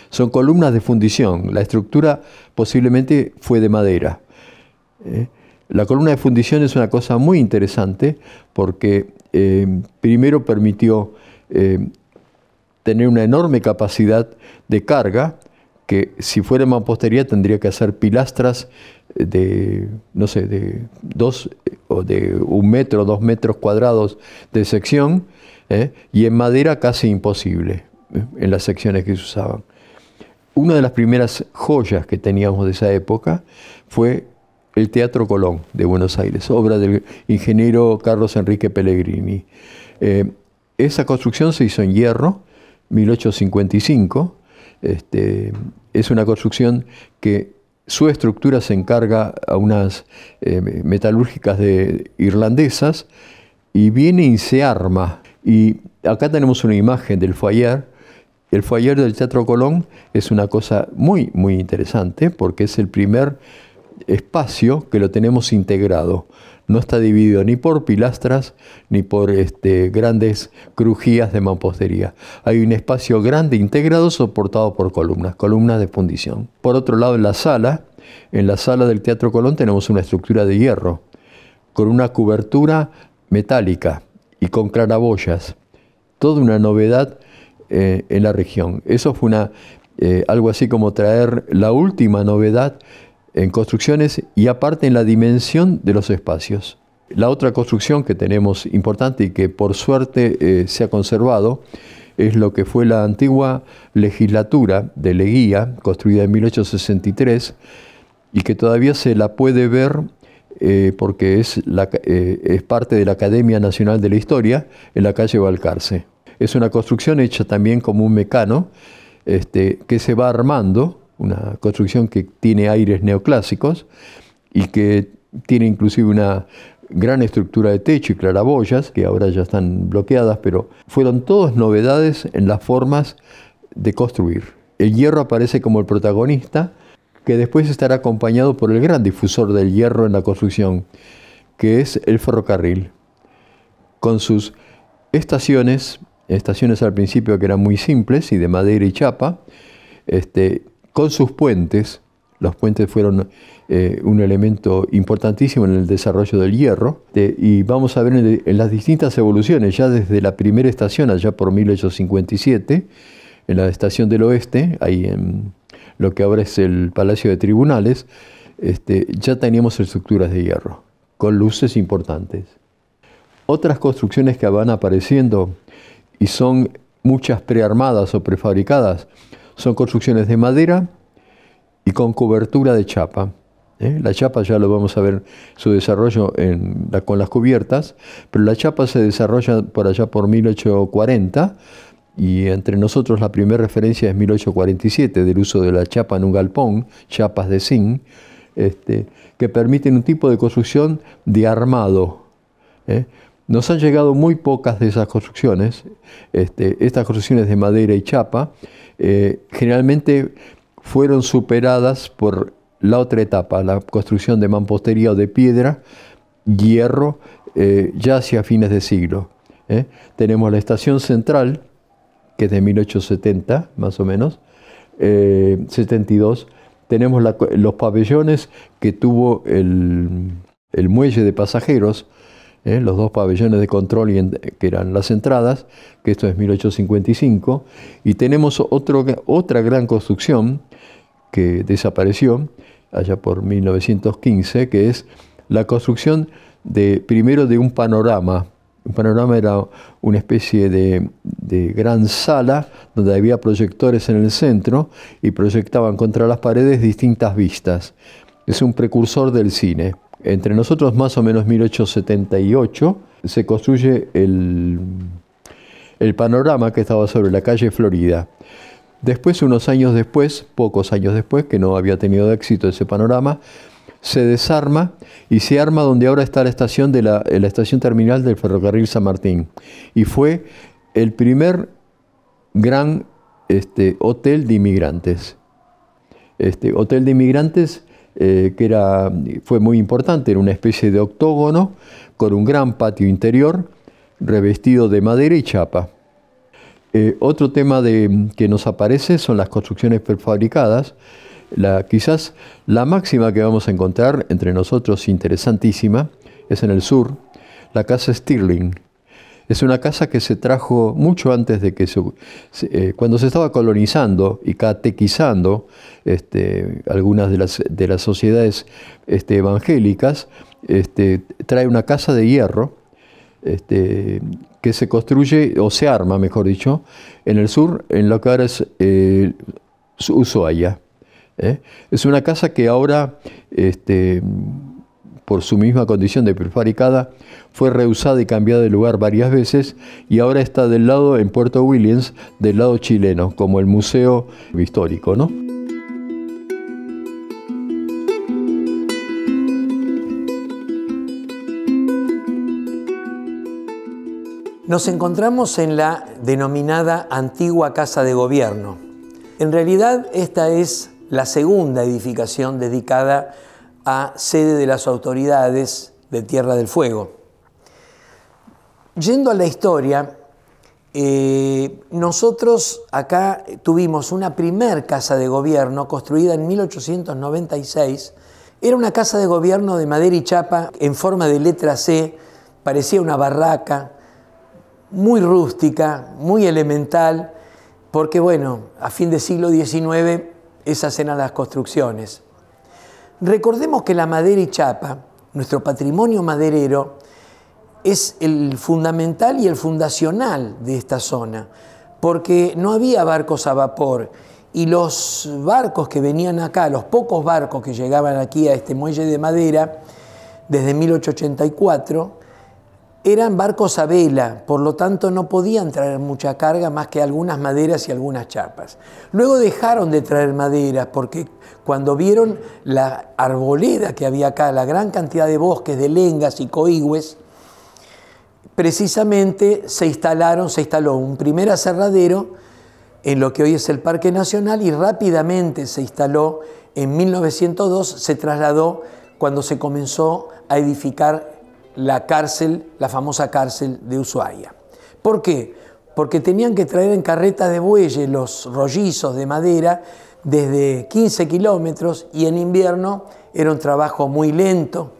Son columnas de fundición. La estructura posiblemente fue de madera. La columna de fundición es una cosa muy interesante porque primero permitió tener una enorme capacidad de carga, que si fuera mampostería tendría que hacer pilastras de, no sé, de 1 metro, 2 metros cuadrados de sección, y en madera casi imposible, en las secciones que se usaban. Una de las primeras joyas que teníamos de esa época fue el Teatro Colón de Buenos Aires, obra del ingeniero Carlos Enrique Pellegrini. Esa construcción se hizo en hierro, 1855. Es una construcción que su estructura se encarga a unas metalúrgicas irlandesas y viene y se arma. Y acá tenemos una imagen del foyer. El foyer del Teatro Colón es una cosa muy, muy interesante porque es el primer espacio que lo tenemos integrado. No está dividido ni por pilastras ni por grandes crujías de mampostería. Hay un espacio grande integrado soportado por columnas de fundición. Por otro lado, en la sala del Teatro Colón tenemos una estructura de hierro con una cobertura metálica y con claraboyas. Toda una novedad en la región. Eso fue algo así como traer la última novedad en construcciones y aparte en la dimensión de los espacios. La otra construcción que tenemos importante y que por suerte se ha conservado es lo que fue la antigua legislatura de Leguía, construida en 1863, y que todavía se la puede ver porque es parte de la Academia Nacional de la Historia en la calle Balcarce. Es una construcción hecha también como un mecano que se va armando, una construcción que tiene aires neoclásicos y que tiene inclusive una gran estructura de techo y claraboyas, que ahora ya están bloqueadas, pero fueron todas novedades en las formas de construir. El hierro aparece como el protagonista, que después estará acompañado por el gran difusor del hierro en la construcción, que es el ferrocarril, con sus estaciones al principio que eran muy simples y de madera y chapa, con sus puentes, Los puentes fueron un elemento importantísimo en el desarrollo del hierro, y vamos a ver en las distintas evoluciones, ya desde la primera estación, allá por 1857, en la estación del oeste, ahí en lo que ahora es el Palacio de Tribunales, ya teníamos estructuras de hierro, con luces importantes. Otras construcciones que van apareciendo, y son muchas prearmadas o prefabricadas, son construcciones de madera y con cobertura de chapa. La chapa ya lo vamos a ver su desarrollo con las cubiertas, pero la chapa se desarrolla por allá por 1840, y entre nosotros la primera referencia es 1847 del uso de la chapa en un galpón, chapas de zinc, que permiten un tipo de construcción de armado. Nos han llegado muy pocas de esas construcciones. Estas construcciones de madera y chapa generalmente fueron superadas por la otra etapa, la construcción de mampostería o de piedra, hierro, ya hacia fines de siglo. Tenemos la estación central, que es de 1870, más o menos, 72. Tenemos los pabellones que tuvo el muelle de pasajeros, los dos pabellones de control que eran las entradas, que esto es 1855, y tenemos otra gran construcción que desapareció allá por 1915, que es la construcción primero de un panorama. Un panorama era una especie de gran sala donde había proyectores en el centro y proyectaban contra las paredes distintas vistas. Es un precursor del cine. Entre nosotros, más o menos 1878, se construye el panorama que estaba sobre la calle Florida. Después, unos años después, pocos años después, que no había tenido éxito ese panorama, se desarma y se arma donde ahora está la estación la estación terminal del ferrocarril San Martín. Y fue el primer gran hotel de inmigrantes. Hotel de inmigrantes fue muy importante, era una especie de octógono con un gran patio interior revestido de madera y chapa. Otro tema que nos aparece son las construcciones prefabricadas. Quizás la máxima que vamos a encontrar entre nosotros, interesantísima, es en el sur, la casa Stirling. Es una casa que se trajo mucho antes de que cuando se estaba colonizando y catequizando algunas de las sociedades evangélicas, trae una casa de hierro que se construye, o se arma, mejor dicho, en el sur, en lo que ahora es Ushuaia. Es una casa que ahora, por su misma condición de prefabricada, fue reusada y cambiada de lugar varias veces, y ahora está del lado, en Puerto Williams, del lado chileno, como el museo histórico, ¿no? Nos encontramos en la denominada antigua Casa de Gobierno. En realidad, esta es la segunda edificación dedicada a sede de las autoridades de Tierra del Fuego. Yendo a la historia, nosotros acá tuvimos una primer casa de gobierno construida en 1896. Era una casa de gobierno de madera y chapa en forma de letra C, parecía una barraca, muy rústica, muy elemental, porque bueno, a fin del siglo XIX esas eran las construcciones. Recordemos que la madera y chapa, nuestro patrimonio maderero, es el fundamental y el fundacional de esta zona, porque no había barcos a vapor, y los barcos que venían acá, los pocos barcos que llegaban aquí a este muelle de madera, desde 1884, eran barcos a vela, por lo tanto no podían traer mucha carga más que algunas maderas y algunas chapas. Luego dejaron de traer maderas porque cuando vieron la arboleda que había acá, la gran cantidad de bosques de lengas y coigües, precisamente se instaló un primer aserradero en lo que hoy es el Parque Nacional, y rápidamente se instaló, en 1902 se trasladó cuando se comenzó a edificar la cárcel, la famosa cárcel de Ushuaia. ¿Por qué? Porque tenían que traer en carretas de bueyes los rollizos de madera desde 15 kilómetros y en invierno era un trabajo muy lento.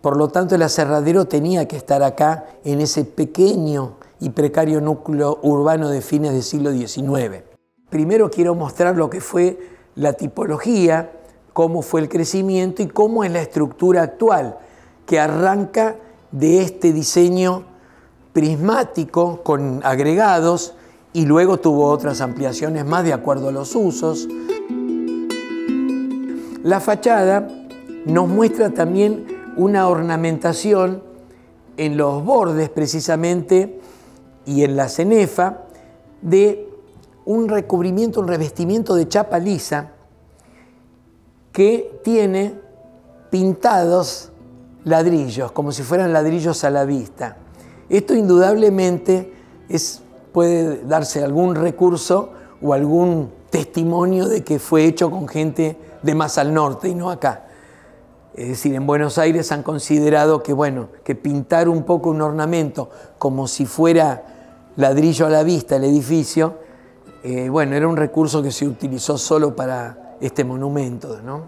Por lo tanto, el aserradero tenía que estar acá en ese pequeño y precario núcleo urbano de fines del siglo XIX. Primero quiero mostrar lo que fue la tipología, cómo fue el crecimiento y cómo es la estructura actual, que arranca de este diseño prismático con agregados y luego tuvo otras ampliaciones más de acuerdo a los usos. La fachada nos muestra también una ornamentación en los bordes precisamente y en la cenefa de un recubrimiento, un revestimiento de chapa lisa que tiene pintados ladrillos, como si fueran ladrillos a la vista. Esto indudablemente puede darse algún recurso o algún testimonio de que fue hecho con gente de más al norte y no acá. Es decir, en Buenos Aires han considerado que, bueno, que pintar un poco un ornamento como si fuera ladrillo a la vista el edificio, bueno, era un recurso que se utilizó solo para este monumento, ¿no?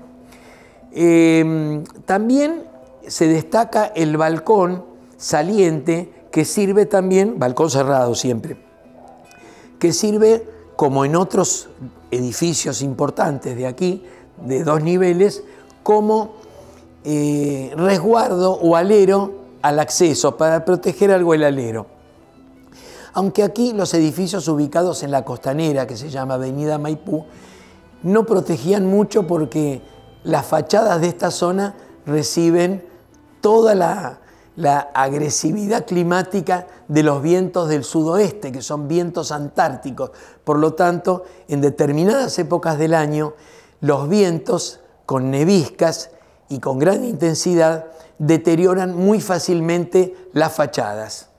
También se destaca el balcón saliente, que sirve también, balcón cerrado siempre, que sirve, como en otros edificios importantes de aquí, de 2 niveles, como resguardo o alero al acceso, para proteger algo el alero. Aunque aquí los edificios ubicados en la costanera, que se llama Avenida Maipú, no protegían mucho porque las fachadas de esta zona reciben toda la agresividad climática de los vientos del sudoeste, que son vientos antárticos. Por lo tanto, en determinadas épocas del año, los vientos con neviscas y con gran intensidad deterioran muy fácilmente las fachadas.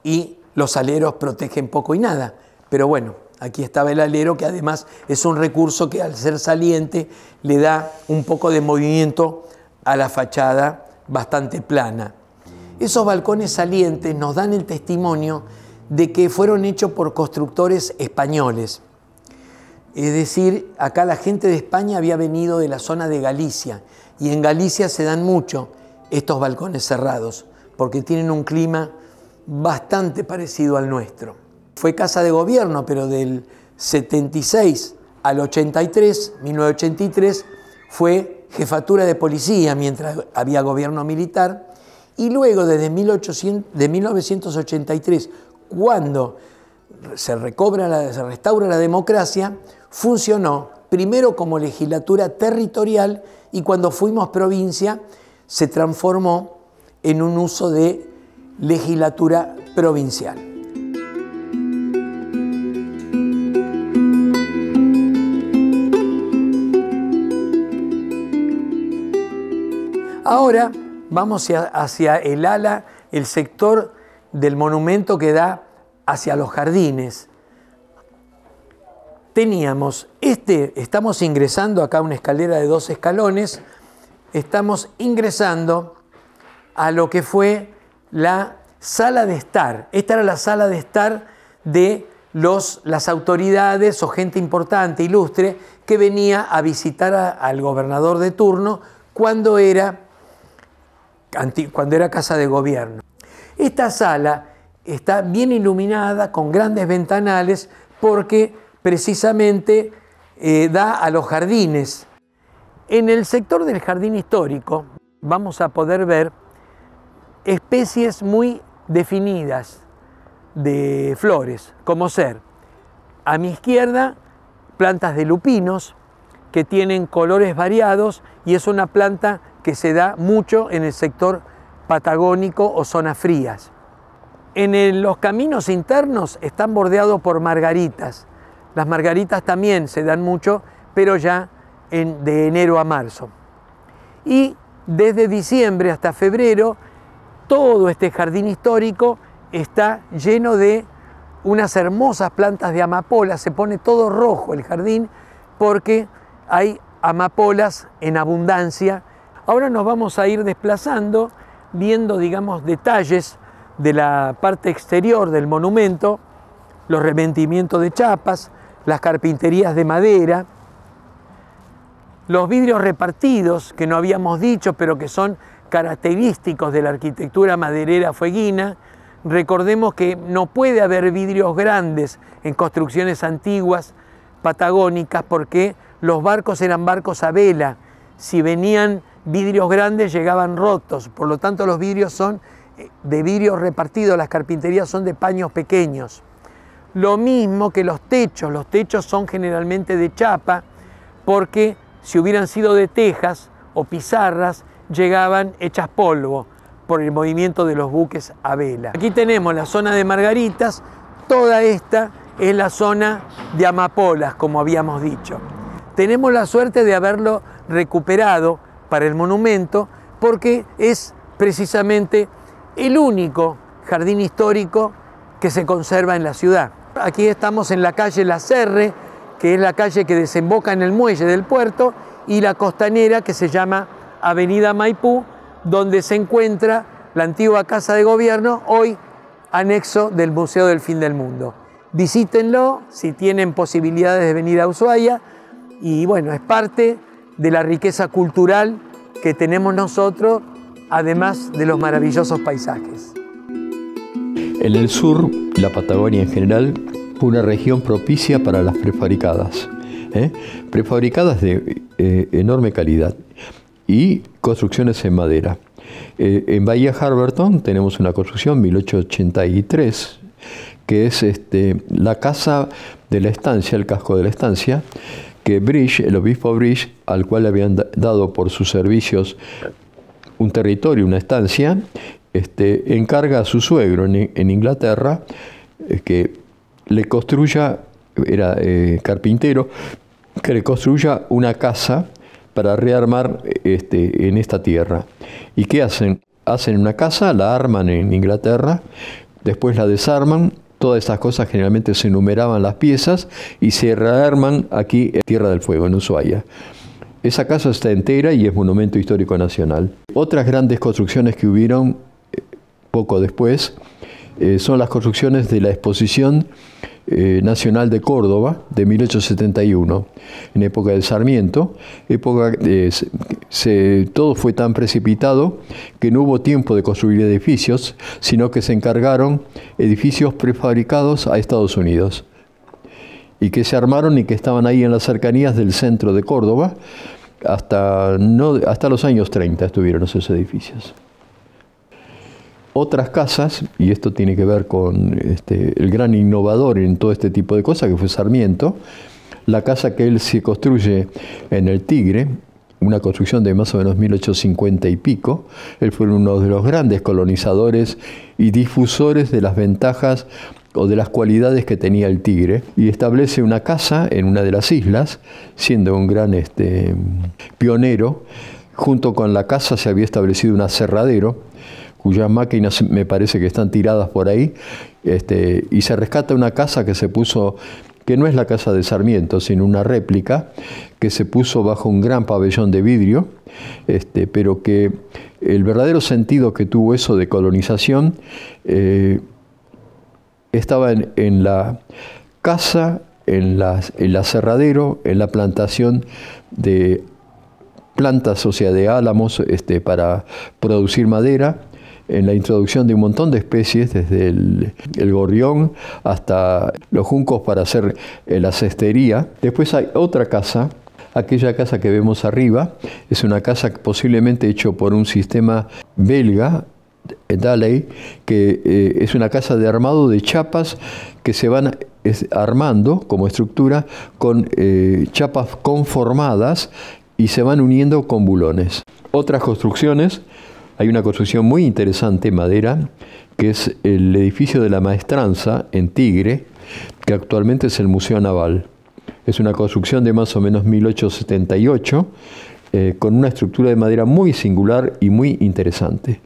Y los aleros protegen poco y nada. Pero bueno, aquí estaba el alero, que además es un recurso que al ser saliente le da un poco de movimiento a la fachada bastante plana. Esos balcones salientes nos dan el testimonio de que fueron hechos por constructores españoles. Es decir, acá la gente de España había venido de la zona de Galicia, y en Galicia se dan mucho estos balcones cerrados, porque tienen un clima bastante parecido al nuestro. Fue casa de gobierno, pero del 76 al 83, 1983, fue jefatura de policía mientras había gobierno militar, y luego desde 1983, cuando se restaura la democracia, funcionó primero como legislatura territorial y cuando fuimos provincia se transformó en un uso de legislatura provincial. Ahora vamos hacia el ala, el sector del monumento que da hacia los jardines. Estamos ingresando acá a una escalera de 2 escalones, estamos ingresando a lo que fue la sala de estar. Esta era la sala de estar de las autoridades o gente importante, ilustre, que venía a visitar al gobernador de turno cuando era casa de gobierno. Esta sala está bien iluminada, con grandes ventanales, porque precisamente da a los jardines. En el sector del jardín histórico vamos a poder ver especies muy definidas de flores, como ser, a mi izquierda, plantas de lupinos que tienen colores variados y es una planta que se da mucho en el sector patagónico o zonas frías. En los caminos internos están bordeados por margaritas. Las margaritas también se dan mucho, pero ya de enero a marzo. Y desde diciembre hasta febrero, todo este jardín histórico está lleno de unas hermosas plantas de amapolas. Se pone todo rojo el jardín porque hay amapolas en abundancia. Ahora nos vamos a ir desplazando, viendo, digamos, detalles de la parte exterior del monumento, los revestimientos de chapas, las carpinterías de madera. Los vidrios repartidos, que no habíamos dicho, pero que son característicos de la arquitectura maderera fueguina. Recordemos que no puede haber vidrios grandes en construcciones antiguas patagónicas porque los barcos eran barcos a vela. Si venían vidrios grandes llegaban rotos, por lo tanto los vidrios son de vidrio repartido, las carpinterías son de paños pequeños. Lo mismo que los techos son generalmente de chapa porque si hubieran sido de tejas o pizarras llegaban hechas polvo por el movimiento de los buques a vela. Aquí tenemos la zona de Margaritas, toda esta es la zona de amapolas, como habíamos dicho. Tenemos la suerte de haberlo recuperado para el monumento porque es precisamente el único jardín histórico que se conserva en la ciudad. Aquí estamos en la calle La Serre, que es la calle que desemboca en el muelle del puerto, y la costanera que se llama Avenida Maipú, donde se encuentra la antigua Casa de Gobierno, hoy anexo del Museo del Fin del Mundo. Visítenlo si tienen posibilidades de venir a Ushuaia y bueno, es parte de la riqueza cultural que tenemos nosotros, además de los maravillosos paisajes. En el sur, la Patagonia en general, fue una región propicia para las prefabricadas. Prefabricadas de enorme calidad y construcciones en madera. En Bahía Harberton tenemos una construcción 1883 que es la casa de la estancia, el casco de la estancia, que Bridge, el obispo Bridge, al cual le habían dado por sus servicios un territorio, una estancia, encarga a su suegro en Inglaterra que le construya, era carpintero, que le construya una casa para rearmar en esta tierra. ¿Y qué hacen? Hacen una casa, la arman en Inglaterra, después la desarman, todas estas cosas generalmente se numeraban las piezas y se rearman aquí en Tierra del Fuego, en Ushuaia. Esa casa está entera y es Monumento Histórico Nacional. Otras grandes construcciones que hubieron poco después son las construcciones de la Exposición Nacional de Córdoba de 1871, en época de Sarmiento, todo fue tan precipitado que no hubo tiempo de construir edificios, sino que se encargaron edificios prefabricados a Estados Unidos y que se armaron y que estaban ahí en las cercanías del centro de Córdoba hasta los años 30 estuvieron esos edificios. Otras casas, y esto tiene que ver con el gran innovador en todo este tipo de cosas, que fue Sarmiento, la casa que él se construye en el Tigre, una construcción de más o menos 1850 y pico, él fue uno de los grandes colonizadores y difusores de las ventajas o de las cualidades que tenía el Tigre, y establece una casa en una de las islas, siendo un gran pionero. Junto con la casa se había establecido un aserradero, cuyas máquinas me parece que están tiradas por ahí, y se rescata una casa que se puso, que no es la casa de Sarmiento, sino una réplica, que se puso bajo un gran pabellón de vidrio, pero que el verdadero sentido que tuvo eso de colonización estaba en la casa, en el aserradero, en la plantación de plantas, o sea, de álamos para producir madera, en la introducción de un montón de especies, desde el gorrión hasta los juncos para hacer la cestería. Después hay otra casa, aquella casa que vemos arriba, es una casa posiblemente hecha por un sistema belga, Daley, que es una casa de armado de chapas que se van armando como estructura con chapas conformadas y se van uniendo con bulones. Otras construcciones. Hay una construcción muy interesante en madera, que es el edificio de la Maestranza en Tigre, que actualmente es el Museo Naval. Es una construcción de más o menos 1878, con una estructura de madera muy singular y muy interesante.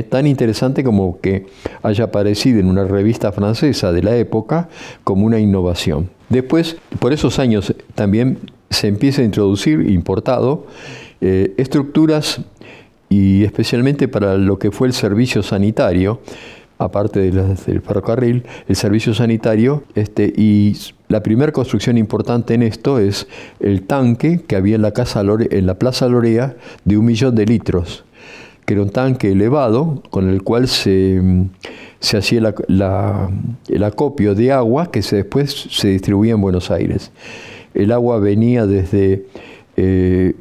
Tan interesante como que haya aparecido en una revista francesa de la época como una innovación. Después, por esos años también se empieza a introducir, importado, estructuras y especialmente para lo que fue el servicio sanitario, aparte del ferrocarril, el servicio sanitario, y la primera construcción importante en esto es el tanque que había en la Plaza Lorea de 1 millón de litros, que era un tanque elevado con el cual se hacía el acopio de agua que después se distribuía en Buenos Aires. El agua venía desde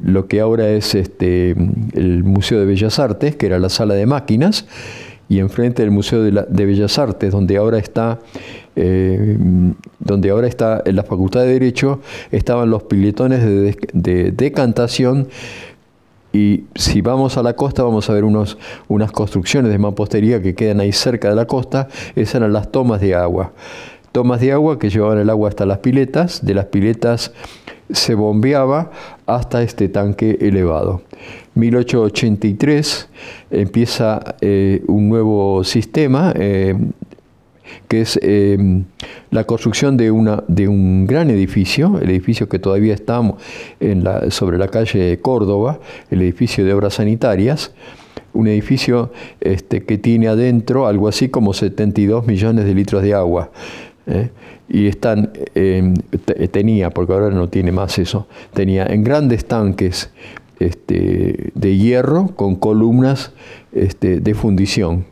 lo que ahora es el Museo de Bellas Artes, que era la sala de máquinas, y enfrente del Museo de Bellas Artes, donde ahora está en la Facultad de Derecho, estaban los piletones de decantación. Y si vamos a la costa vamos a ver unas construcciones de mampostería que quedan ahí cerca de la costa. Esas eran las tomas de agua. Tomas de agua que llevaban el agua hasta las piletas. De las piletas se bombeaba hasta este tanque elevado. 1883 empieza un nuevo sistema que es la construcción de un gran edificio, el edificio que todavía está sobre la calle Córdoba, el edificio de obras sanitarias, un edificio que tiene adentro algo así como 72 millones de litros de agua. Y tenía, porque ahora no tiene más eso, tenía en grandes tanques de hierro con columnas de fundición.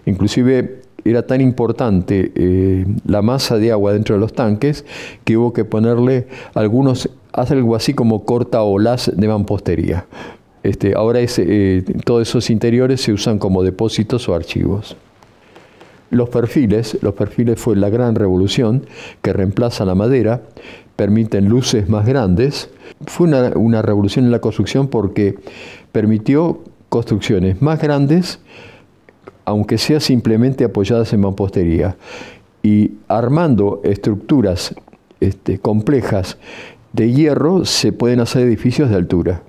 Inclusive era tan importante la masa de agua dentro de los tanques que hubo que ponerle algo así como cortaolas de mampostería. Ahora todos esos interiores se usan como depósitos o archivos. Los perfiles fue la gran revolución que reemplaza la madera, permiten luces más grandes. Fue una revolución en la construcción porque permitió construcciones más grandes, aunque sea simplemente apoyadas en mampostería, y armando estructuras complejas de hierro se pueden hacer edificios de altura.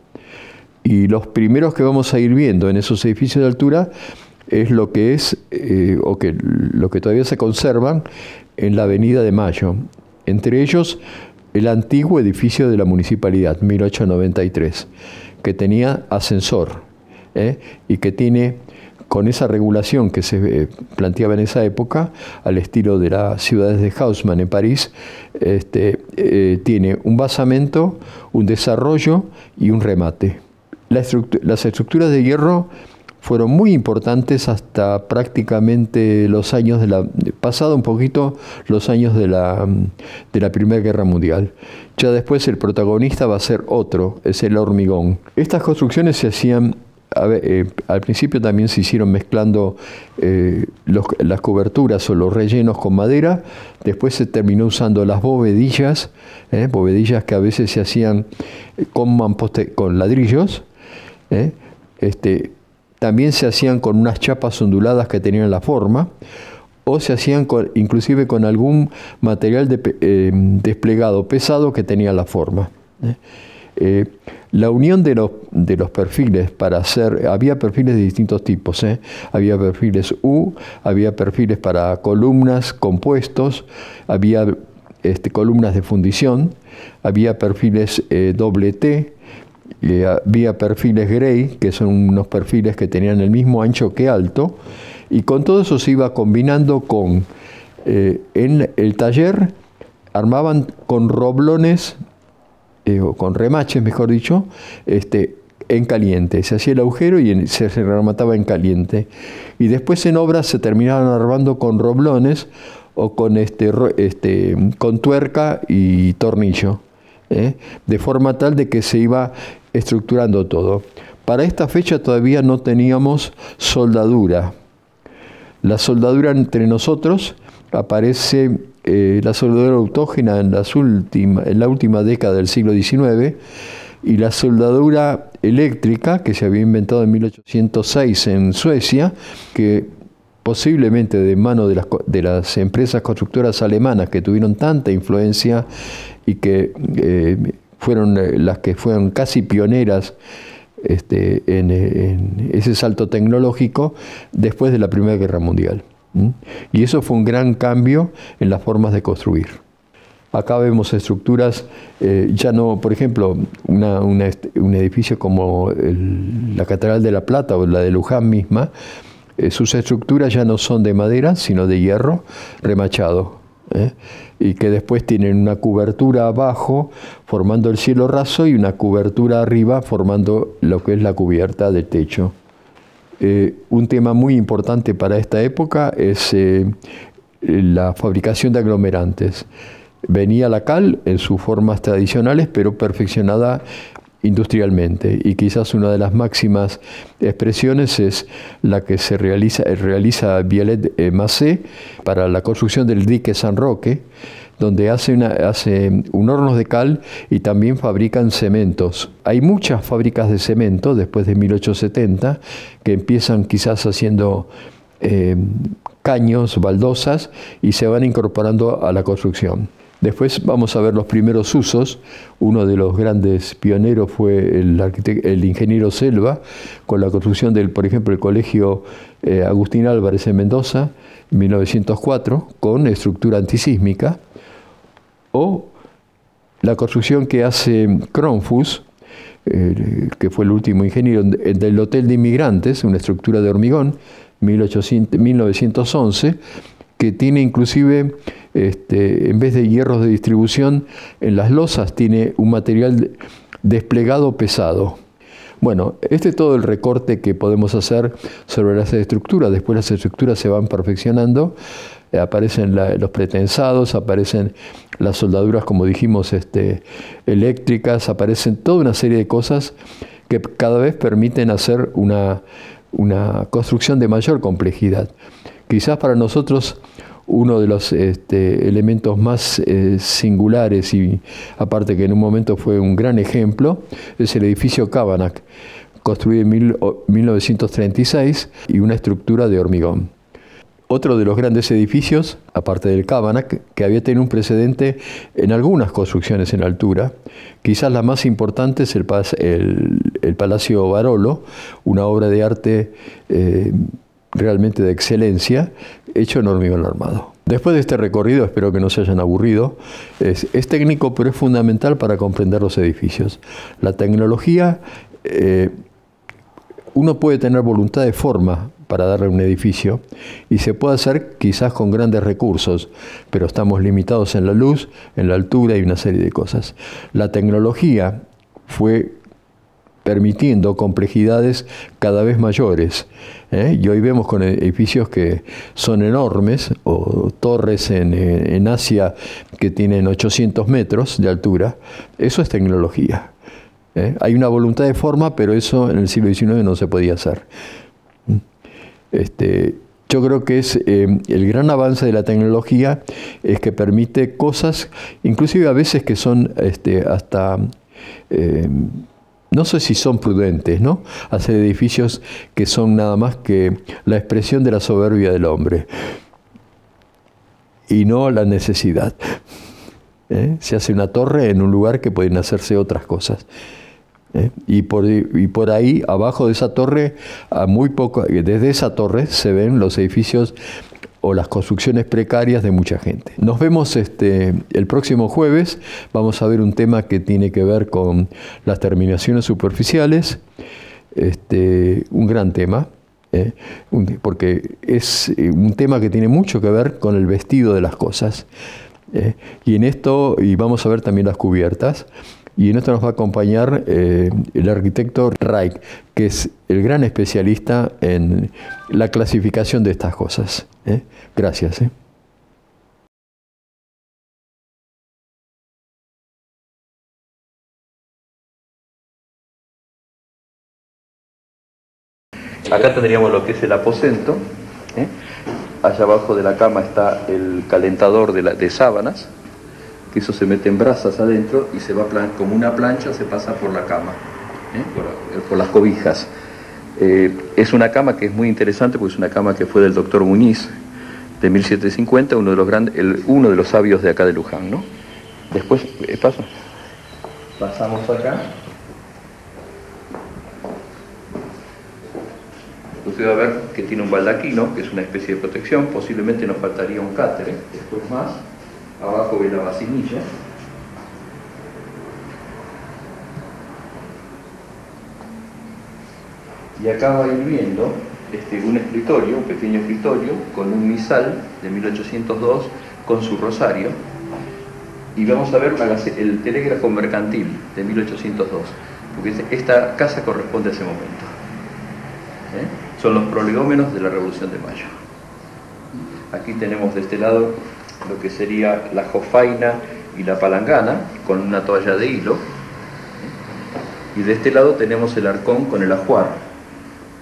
Y los primeros que vamos a ir viendo en esos edificios de altura es lo que todavía se conservan en la Avenida de Mayo. Entre ellos, el antiguo edificio de la Municipalidad, 1893, que tenía ascensor, y que tiene, con esa regulación que se planteaba en esa época, al estilo de las ciudades de Haussmann en París, tiene un basamento, un desarrollo y un remate. Las estructuras de hierro fueron muy importantes hasta prácticamente los años pasado un poquito los años de la Primera Guerra Mundial. Ya después el protagonista va a ser otro, es el hormigón. Estas construcciones se hacían, al principio también se hicieron mezclando las coberturas o los rellenos con madera, después se terminó usando las bovedillas, bovedillas que a veces se hacían con ladrillos, también se hacían con unas chapas onduladas que tenían la forma, o se hacían inclusive con algún material desplegado pesado que tenía la forma. La unión de los perfiles había perfiles de distintos tipos, había perfiles U, había perfiles para columnas compuestos, había columnas de fundición, había perfiles doble T, había perfiles Gray, que son unos perfiles que tenían el mismo ancho que alto, y con todo eso se iba combinando con, en el taller, armaban con roblones, o con remaches, mejor dicho, en caliente. Se hacía el agujero y se remataba en caliente. Y después en obras se terminaban armando con roblones o con tuerca y tornillo, de forma tal de que se iba estructurando todo. Para esta fecha todavía no teníamos soldadura. La soldadura entre nosotros aparece, la soldadura autógena en la última década del siglo XIX, y la soldadura eléctrica, que se había inventado en 1806 en Suecia, que posiblemente de mano de las empresas constructoras alemanas que tuvieron tanta influencia y que fueron las que fueron casi pioneras en ese salto tecnológico después de la Primera Guerra Mundial. Y eso fue un gran cambio en las formas de construir. Acá vemos estructuras, ya no, por ejemplo, un edificio como la Catedral de La Plata o la de Luján misma, sus estructuras ya no son de madera, sino de hierro remachado, y que después tienen una cobertura abajo formando el cielo raso y una cobertura arriba formando lo que es la cubierta del techo. Un tema muy importante para esta época es la fabricación de aglomerantes. Venía la cal en sus formas tradicionales, pero perfeccionada industrialmente, y quizás una de las máximas expresiones es la que realiza Vialet Macé para la construcción del dique San Roque, donde hace un horno de cal y también fabrican cementos. Hay muchas fábricas de cemento después de 1870 que empiezan quizás haciendo caños, baldosas, y se van incorporando a la construcción. Después vamos a ver los primeros usos. Uno de los grandes pioneros fue el ingeniero Selva, con la construcción por ejemplo, el Colegio Agustín Álvarez en Mendoza, en 1904, con estructura antisísmica, o la construcción que hace Kronfuss, que fue el último ingeniero del Hotel de Inmigrantes, una estructura de hormigón, 1911, que tiene inclusive, en vez de hierros de distribución, en las losas tiene un material desplegado pesado. Bueno, este es todo el recorte que podemos hacer sobre las estructuras. Después las estructuras se van perfeccionando, aparecen los pretensados, aparecen las soldaduras, como dijimos, eléctricas, aparecen toda una serie de cosas que cada vez permiten hacer una construcción de mayor complejidad. Quizás para nosotros uno de los elementos más singulares, y aparte que en un momento fue un gran ejemplo, es el edificio Cabanac, construido en 1936, y una estructura de hormigón. Otro de los grandes edificios, aparte del Cabanac, que había tenido un precedente en algunas construcciones en altura, quizás la más importante es el Palacio Barolo, una obra de arte realmente de excelencia, hecho en hormigón armado. Después de este recorrido, espero que no se hayan aburrido, es técnico, pero es fundamental para comprender los edificios. La tecnología, uno puede tener voluntad de forma para darle un edificio, y se puede hacer quizás con grandes recursos, pero estamos limitados en la luz, en la altura y una serie de cosas. La tecnología fue permitiendo complejidades cada vez mayores, y hoy vemos con edificios que son enormes, o torres en Asia que tienen 800 metros de altura. Eso es tecnología. Hay una voluntad de forma, pero eso en el siglo XIX no se podía hacer. Yo creo que es el gran avance de la tecnología, es que permite cosas, inclusive a veces que son hasta no sé si son prudentes, ¿no? Hacer edificios que son nada más que la expresión de la soberbia del hombre y no la necesidad. Se hace una torre en un lugar que pueden hacerse otras cosas. Y por ahí, abajo de esa torre, desde esa torre se ven los edificios o las construcciones precarias de mucha gente. Nos vemos el próximo jueves. Vamos a ver un tema que tiene que ver con las terminaciones superficiales, un gran tema, porque es un tema que tiene mucho que ver con el vestido de las cosas. Y vamos a ver también las cubiertas. Y en esto nos va a acompañar el arquitecto Reich, que es el gran especialista en la clasificación de estas cosas. Gracias. Acá tendríamos lo que es el aposento. Allá abajo de la cama está el calentador de sábanas, que eso se mete en brasas adentro y se va como una plancha, se pasa por la cama, por las cobijas. Es una cama que es muy interesante porque es una cama que fue del doctor Muñiz, de 1750, uno de los sabios de acá de Luján, ¿no? Después pasamos acá. Usted va a ver que tiene un baldaquino, que es una especie de protección, posiblemente nos faltaría un cátere, después más. Abajo ve la vacinilla. Y acá va hirviendo un escritorio, un pequeño escritorio, con un misal de 1802, con su rosario, y vamos a ver el telégrafo mercantil de 1802, porque esta casa corresponde a ese momento. Son los prolegómenos de la Revolución de Mayo. Aquí tenemos de este lado lo que sería la jofaina y la palangana, con una toalla de hilo, y de este lado tenemos el arcón con el ajuar,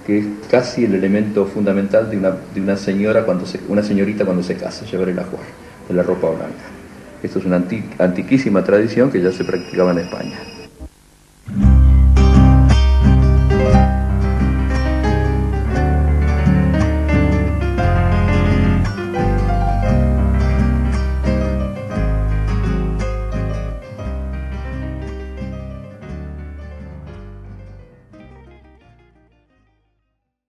que es casi el elemento fundamental de una señorita cuando se casa, llevar el ajuar de la ropa blanca. Esto es una antiquísima tradición que ya se practicaba en España.